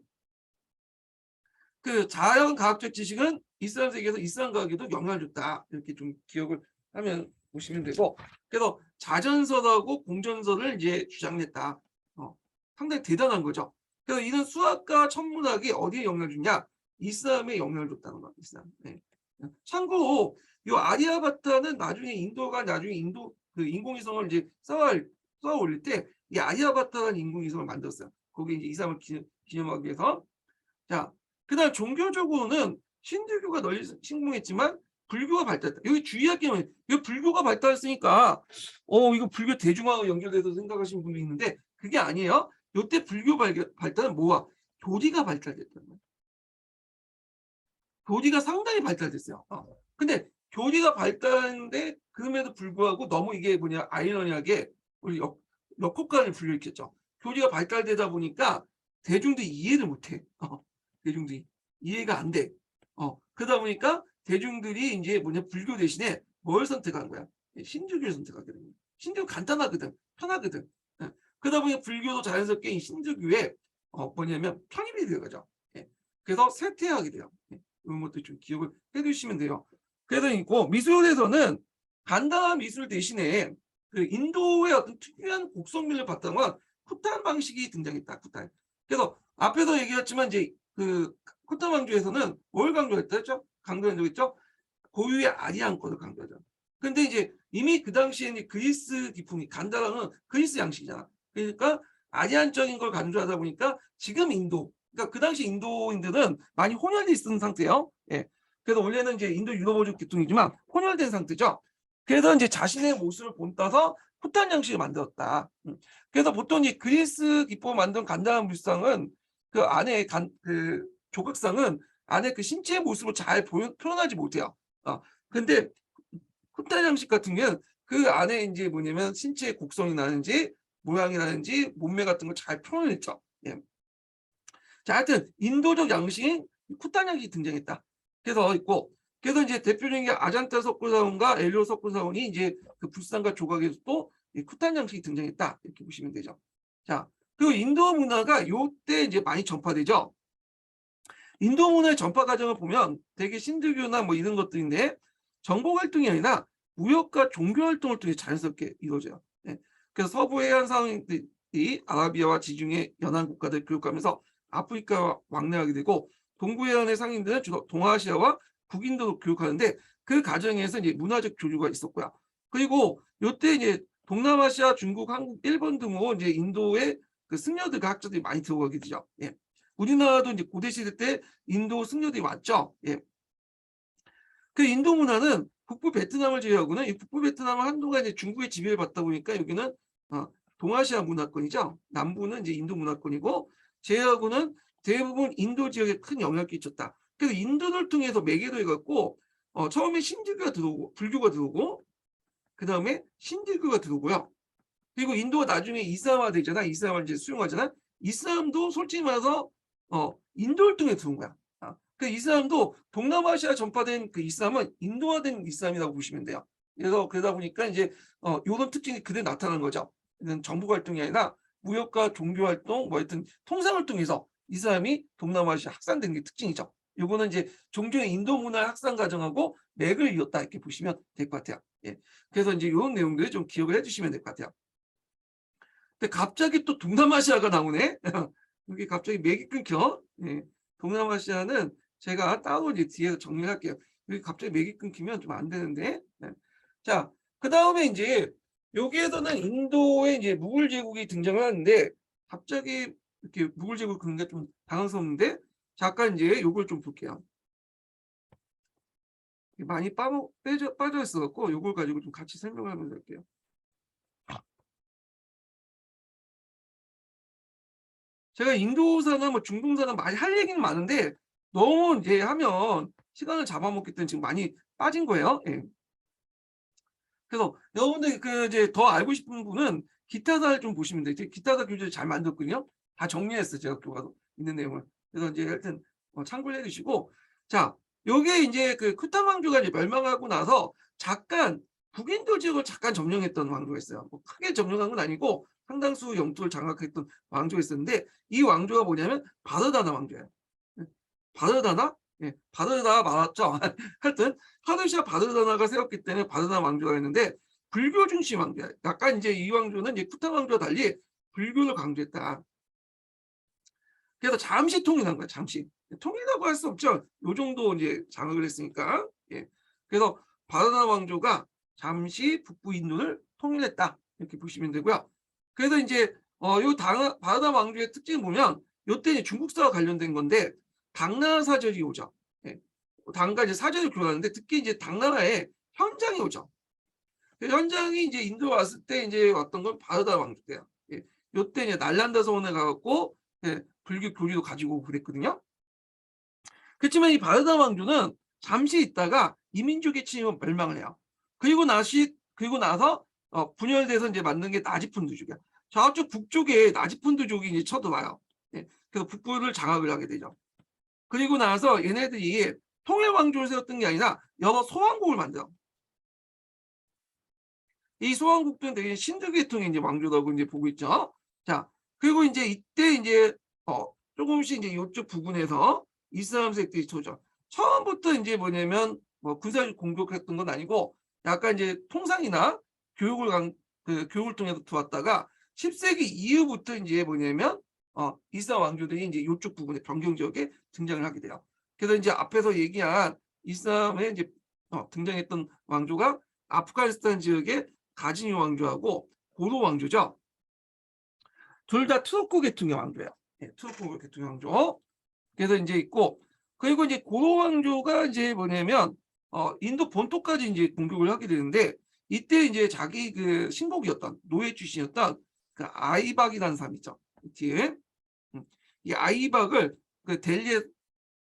[SPEAKER 1] 그 자연 과학적 지식은 이슬람 세계에서 이슬람 과학에도 영향을 줬다. 이렇게 좀 기억을 하면 보시면 되고, 그래서 자전설하고 공전설을 이제 주장했다. 상당히 대단한 거죠. 그래서 이런 수학과 천문학이 어디에 영향을 주냐? 이슬람에 영향을 줬다는 거야. 이슬람. 네. 참고로 이 아리아바타는 나중에 인도 그 인공위성을 이제 쏘아 올릴 때 이 아리아바타라는 인공위성을 만들었어요. 거기 이제 이슬람을 기념하기 위해서. 자, 그다음 종교적으로는 신들교가 널리 신봉했지만 불교가 발달했다. 여기 주의할 게 뭐냐면 이 불교가 발달했으니까 이거 불교 대중화와 연결돼서 생각하시는 분이 있는데 그게 아니에요. 이때 불교 발달은 뭐야? 교리가 발달됐다는 거예요. 교리가 상당히 발달됐어요. 근데 교리가 발달했는데 그럼에도 불구하고 너무 이게 뭐냐 아이러니하게 우리 역효과를 불러일으켰죠. 교리가 발달되다 보니까 대중들이 이해를 못해. 대중들이 이해가 안 돼. 그러다 보니까 대중들이 이제 뭐냐 불교 대신에 뭘 선택한 거야? 신주교를 선택하게 됩니다. 신주교 간단하거든, 편하거든. 그러다 보니 불교도 자연스럽게 신주교에 뭐냐면 편입이 되어가죠. 그래서 쇠퇴하게 돼요. 이런 것도 좀 기억을 해두시면 돼요. 그래서 있고 미술에서는 간단한 미술 대신에 그 인도의 어떤 특유한 곡성미를 바탕한 쿠탄 방식이 등장했다. 쿠탄. 그래서 앞에서 얘기했지만 이제 그 쿠탄 왕조에서는 뭘 강조했죠? 강조했죠? 고유의 아리안권을 강조하죠. 근데 이제 이미 그 당시에는 그리스 기품이 간단한 그리스 양식이잖아. 그러니까 아리안적인 걸 강조하다 보니까 지금 인도, 그러니까 그 당시 인도인들은 많이 혼혈돼 있는 상태예요. 예. 그래서 원래는 이제 인도 유럽어족 계통이지만 혼혈된 상태죠. 그래서 이제 자신의 모습을 본따서 쿠탄 양식을 만들었다. 그래서 보통 이 그리스 기법을 만든 간단한 물상은 그 안에 그 조각상은 안에 그 신체의 모습을 잘 표현하지 못해요. 근데 쿠탄 양식 같은 경우는 그 안에 이제 뭐냐면 신체의 곡선이라든지 모양이라든지 몸매 같은 걸 잘 표현했죠. 예. 자, 하여튼 인도적 양식인 쿠탄 양식이 등장했다. 그래서 있고, 그래서 이제 대표적인 게 아잔타 석굴사원과 엘리오 석굴사원이 이제 그 불상과 조각에서 또 이 쿠탄 양식이 등장했다. 이렇게 보시면 되죠. 자, 그리고 인도 문화가 요때 이제 많이 전파되죠. 인도 문화의 전파 과정을 보면 되게 신들교나 뭐 이런 것들인데 정보 활동이 아니라 무역과 종교 활동을 통해 자연스럽게 이루어져요. 네. 그래서 서부 해안 상인들이 아라비아와 지중해 연안 국가들 교육하면서 아프리카와 왕래하게 되고 동부 해안의 상인들은 주로 동아시아와 북인도로 교육하는데 그 과정에서 이제 문화적 교류가 있었고요. 그리고 요때 이제 동남아시아, 중국, 한국, 일본 등으로 이제 인도의 그 승려들과 학자들이 많이 들어가게 되죠. 예. 우리나라도 이제 고대 시대 때 인도 승려들이 왔죠. 예. 그 인도 문화는 북부 베트남을 제외하고는 이 북부 베트남은 한동안 이제 중국의 지배를 받다 보니까 여기는 동아시아 문화권이죠. 남부는 이제 인도 문화권이고 제외하고는 대부분 인도 지역에 큰 영향을 끼쳤다. 그래서 인도를 통해서 매개로 해갖고 처음에 신들교가 들어오고 불교가 들어오고 그 다음에 신들교가 들어오고요. 그리고 인도가 나중에 이슬람화 되잖아. 이슬람을 이제 수용하잖아. 이슬람도 솔직히 말해서 인도를 통해 들어온 거야. 그 이슬람도 동남아시아 전파된 그 이슬람은 인도화된 이슬람이라고 보시면 돼요. 그래서 그러다 보니까 이제 이런 특징이 그대로 나타난 거죠. 정부 활동이 아니라 무역과 종교 활동, 뭐 하여튼 통상을 통해서 이슬람이 동남아시아 확산된 게 특징이죠. 요거는 이제 종종의 인도 문화 확산 과정하고 맥을 이었다 이렇게 보시면 될 것 같아요. 예. 그래서 이제 이런 내용들을 좀 기억을 해주시면 될 것 같아요. 근데 갑자기 또 동남아시아가 나오네. 여기 갑자기 맥이 끊겨. 예. 동남아시아는 제가 따로 이제 뒤에서 정리할게요. 여기 갑자기 맥이 끊기면 좀 안 되는데. 네. 자, 그 다음에 이제 여기에서는 인도의 이제 무굴 제국이 등장을 하는데 갑자기 이렇게 무굴 제국 그런 게 좀 당황스럽는데 잠깐 이제 요걸 좀 볼게요. 많이 빠져 있어갖고 요걸 가지고 좀 같이 설명을 하면서 할게요. 제가 인도사나 뭐 중동사나 많이 할 얘기는 많은데 너무 이제 하면 시간을 잡아먹기 때문에 지금 많이 빠진 거예요. 예. 그래서 여러분들 그 이제 더 알고 싶은 분은 기타사를 좀 보시면 돼요. 기타사 교재를 잘 만들었거든요. 다 정리했어요. 제가 교과서 있는 내용을. 그래서 이제 하여튼 참고를 해주시고 자, 요게 이제 그 쿠탄 왕조가 이제 멸망하고 나서 잠깐 북인도 지역을 잠깐 점령했던 왕조가 있어요. 뭐 크게 점령한 건 아니고 상당수 영토를 장악했던 왕조가 있었는데 이 왕조가 뭐냐면 바르다나 왕조예요. 바르다나? 예, 바르다나 맞죠? 하여튼 하드샤 바르다나가 세웠기 때문에 바르다나 왕조가 있는데 불교 중심 왕조야. 약간 이제 이 왕조는 이제 쿠탄 왕조와 달리 불교를 강조했다. 그래서 잠시 통일한 거야. 잠시 통일이라고 할 수 없죠. 요 정도 이제 장악을 했으니까. 예. 그래서 바르다나 왕조가 잠시 북부 인도를 통일했다. 이렇게 보시면 되고요. 그래서 이제 요 바르다나 왕조의 특징을 보면 요때 중국사와 관련된 건데 당나라 사절이 오죠. 예. 당과 이제 사절을 교환하는데 특히 이제 당나라에 현장이 오죠. 그 현장이 이제 인도 왔을 때 이제 왔던 건 바르다나 왕조 때요. 예. 요때 이제 날란다 서원에 가갖고 예, 불교 교리도 가지고 오고 그랬거든요. 그렇지만 이 바르다나 왕조는 잠시 있다가 이민족의 침입으로 멸망을 해요. 그리고 나서 분열돼서 이제 만든 게 나지푼두족이야. 저쪽 북쪽에 나지푼두족이 이제 쳐들어와요. 예. 그래서 북부를 장악을 하게 되죠. 그리고 나서 얘네들이 통일 왕조를 세웠던 게 아니라 여러 소왕국을 만들어. 이 소왕국들은 되게 신들계통의 이제 왕조라고 이제 보고 있죠. 자, 그리고 이제 이때 이제 조금씩 이제 이쪽 부분에서 이슬람 세력들이 터져. 처음부터 이제 뭐냐면 뭐 군사적 공격했던 건 아니고 약간 이제 통상이나 교육을 통해서 들어왔다가 10세기 이후부터 이제 뭐냐면 이슬람 왕조들이 이제 이쪽 부분에 변경 지역에 등장을 하게 돼요. 그래서 이제 앞에서 얘기한 이슬람에 이제 등장했던 왕조가 아프가니스탄 지역의 가즈니 왕조하고 고로 왕조죠. 둘 다 투르크 계통의 왕조예요. 네, 투르크 계통의 왕조. 그래서 이제 있고 그리고 이제 고로 왕조가 이제 뭐냐면 인도 본토까지 이제 공격을 하게 되는데 이때 이제 자기 그 신복이었던 노예 출신이었던 그 아이박이라는 사람이 있죠. 뒤에 이 아이박을 그 델리에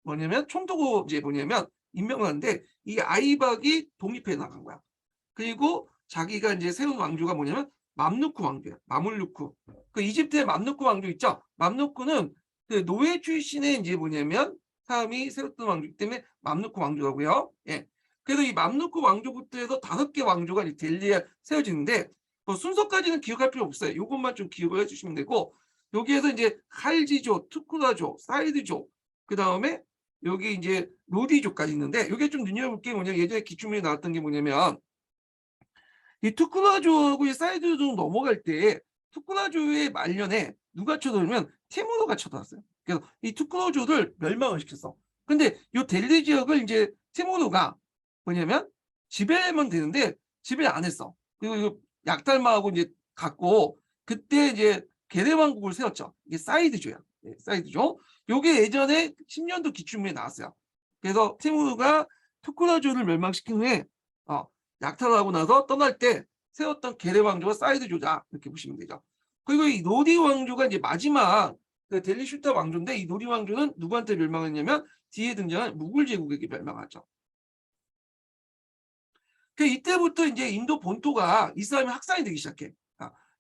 [SPEAKER 1] 뭐냐면 총독으로 이제 뭐냐면 임명을 하는데 이 아이박이 독립해 나간 거야. 그리고 자기가 이제 세운 왕조가 뭐냐면 맘루크 왕조야. 마물루크. 그 이집트의 맘루크 왕조 있죠. 맘루크는 그 노예 출신의 이제 뭐냐면 사람이 세웠던 왕조이기 때문에 맘루크 왕조라고요. 예. 그래서 이 맘루크 왕조부터 해서 5개 왕조가 이제 델리에 세워지는데 뭐 순서까지는 기억할 필요 없어요. 이것만 좀 기억을 해주시면 되고 여기에서 이제 칼지조, 투쿠라조, 사이드조, 그 다음에 여기 이제 로디조까지 있는데 이게 좀 눈여겨볼 게 뭐냐면 예전에 기출문에 나왔던 게 뭐냐면 이 투쿠라조하고 이 사이드조 넘어갈 때 투쿠라조의 말년에 누가 쳐들면 티무르가 쳐들었어요. 그래서 이 투쿠라조를 멸망을 시켰어. 근데 이 델리 지역을 이제 티무르가 뭐냐면 지배하면 되는데 지배 안 했어. 그리고 이거 약탈마하고 이제 갖고 그때 이제 게레 왕국을 세웠죠. 이게 사이드조야. 네, 사이드조. 요게 예전에 10년도 기출문에 나왔어요. 그래서 티무르가 투쿠라조를 멸망시킨 후에 약탈하고 나서 떠날 때 세웠던 게레 왕조가 사이드조다 이렇게 보시면 되죠. 그리고 이 노리 왕조가 이제 마지막 그 델리 슈타 왕조인데 이 노리 왕조는 누구한테 멸망했냐면 뒤에 등장한 무굴 제국에게 멸망하죠. 그 이때부터 이제 인도 본토가 이슬람이 확산이 되기 시작해.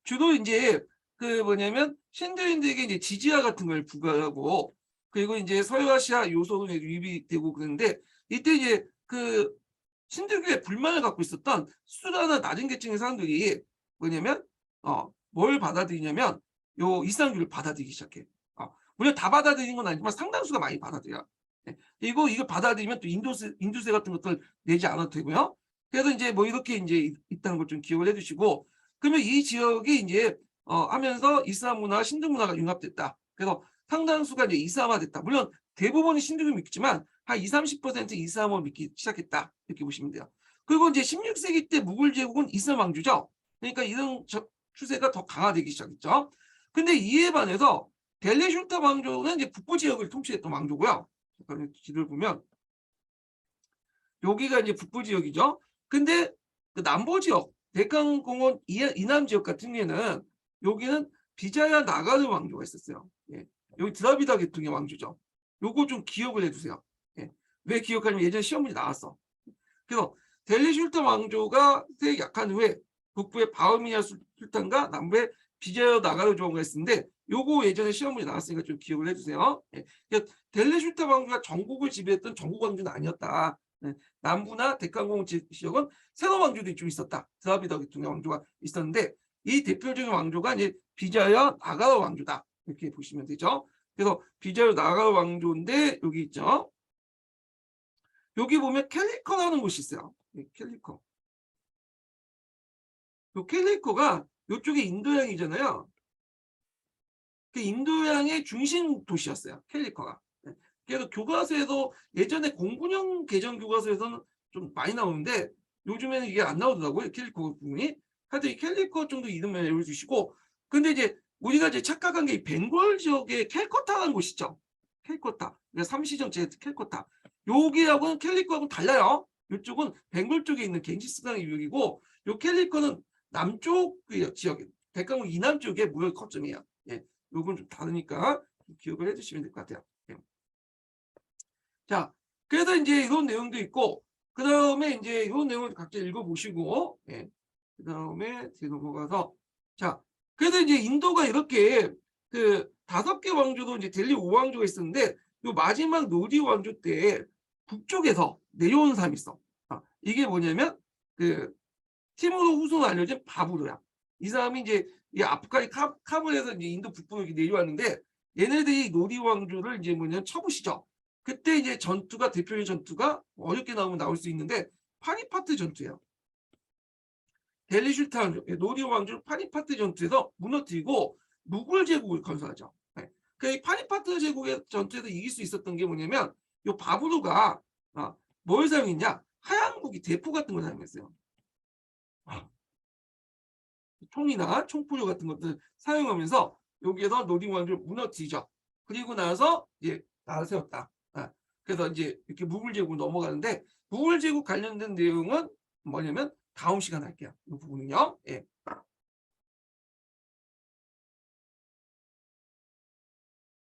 [SPEAKER 1] 주로 이제 그 뭐냐면 신도인들에게 이제 지지아 같은 걸 부과하고 그리고 이제 서유아시아 요소로 유입이 되고 그러는데 이때 이제 그 신들교에 불만을 갖고 있었던 수라나 낮은 계층의 사람들이 뭐냐면 뭘 받아들이냐면 요 이슬람교를 받아들이기 시작해. 물론 다 받아들이는 건 아니지만 상당수가 많이 받아들여. 네. 그리고 이거 받아들이면 또 인두세 같은 것들 내지 않아도 되고요. 그래서 이제 뭐 이렇게 이제 있다는 걸 좀 기억을 해주시고 그러면 이 지역이 이제 하면서 이슬람 문화, 신도 문화가 융합됐다. 그래서 상당수가 이제 이슬람화됐다. 물론 대부분이 신도를 믿지만 한 20-30% 이슬람을 믿기 시작했다. 이렇게 보시면 돼요. 그리고 이제 16세기 때 무굴 제국은 이슬람 왕조죠. 그러니까 이런 추세가 더 강화되기 시작했죠. 근데 이에 반해서 델리 슐타 왕조는 이제 북부 지역을 통치했던 왕조고요. 지도를 보면 여기가 이제 북부 지역이죠. 근데 그 남부 지역, 데칸공원 이남 지역 같은 경우에는 여기는 비자야 나가르 왕조가 있었어요. 예. 여기 드라비다 계통의 왕조죠. 요거 좀 기억을 해주세요. 예. 왜 기억하냐면 예전에 시험 문제 나왔어. 그래서 델리 슐탄 왕조가 세력이 약한 후에 북부의 바흐미야 술탄과 남부의 비자야 나가르 조왕가 있었는데 요거 예전에 시험 문제 나왔으니까 좀 기억을 해주세요. 예. 그러니까 델리 슐탄 왕조가 전국을 지배했던 전국 왕조는 아니었다. 예. 남부나 데칸공 지역은 새로운 왕조들이 좀 있었다. 드라비다 계통의 왕조가 있었는데 이 대표적인 왕조가 이제 비자야 나가르 왕조다. 이렇게 보시면 되죠. 그래서 비자야 나가르 왕조인데 여기 있죠. 여기 보면 캘리커라는 곳이 있어요. 캘리커. 이 캘리커가 이쪽이 인도양이잖아요. 그 인도양의 중심 도시였어요. 캘리커가. 그래서 교과서에도 예전에 공군형 개정 교과서에서는 좀 많이 나오는데 요즘에는 이게 안 나오더라고요. 캘리커 부분이. 하여튼 이 캘리커 정도 이름을 외워주시고 근데 이제 우리가 이제 착각한 게 이 벵골 지역에 캘커타라는 곳이 있죠. 캘커타. 그러니까 삼시정체 캘커타. 여기하고는 캘리커하고는 달라요. 이쪽은 벵골 쪽에 있는 갱지스강의 유역이고 요 캘리커는 남쪽 지역에 백강호 이남 쪽에 무역 거점이에요. 예. 요건 좀 다르니까 기억을 해주시면 될 것 같아요. 예. 자, 그래서 이제 이런 내용도 있고 그 다음에 이제 이런 내용을 각자 읽어보시고 예. 그 다음에 뒤에 넘어가서 자, 그래서 이제 인도가 이렇게 그 5개 왕조도 이제 델리 5왕조가 있었는데 요 마지막 노리 왕조 때 북쪽에서 내려온 사람이 있어. 이게 뭐냐면 그 티무르 후손으로 알려진 바부르야. 이 사람이 이제 이 아프가니 카불에서 이제 인도 북부로 내려왔는데 얘네들이 노리 왕조를 이제 뭐냐면 쳐부시죠. 그때 이제 전투가 대표적인 전투가 어렵게 나오면 나올 수 있는데 파니파트 전투예요. 델리 슐탄 노리 왕조 파니파트 전투에서 무너뜨리고 무굴 제국을 건설하죠. 네. 그 파니파트 제국의 전투에서 이길 수 있었던 게 뭐냐면 이 바부르가 뭘 사용했냐? 하얀 무기 대포 같은 걸 사용했어요. 총이나 총포효 같은 것들 사용하면서 여기에서 노리 왕조를 무너뜨리죠. 그리고 나서 이제 나를 세웠다. 그래서 이제 이렇게 무굴 제국으로 넘어가는데 무굴 제국 관련된 내용은 뭐냐면 다음 시간에 할게요. 이 부분은요. 예.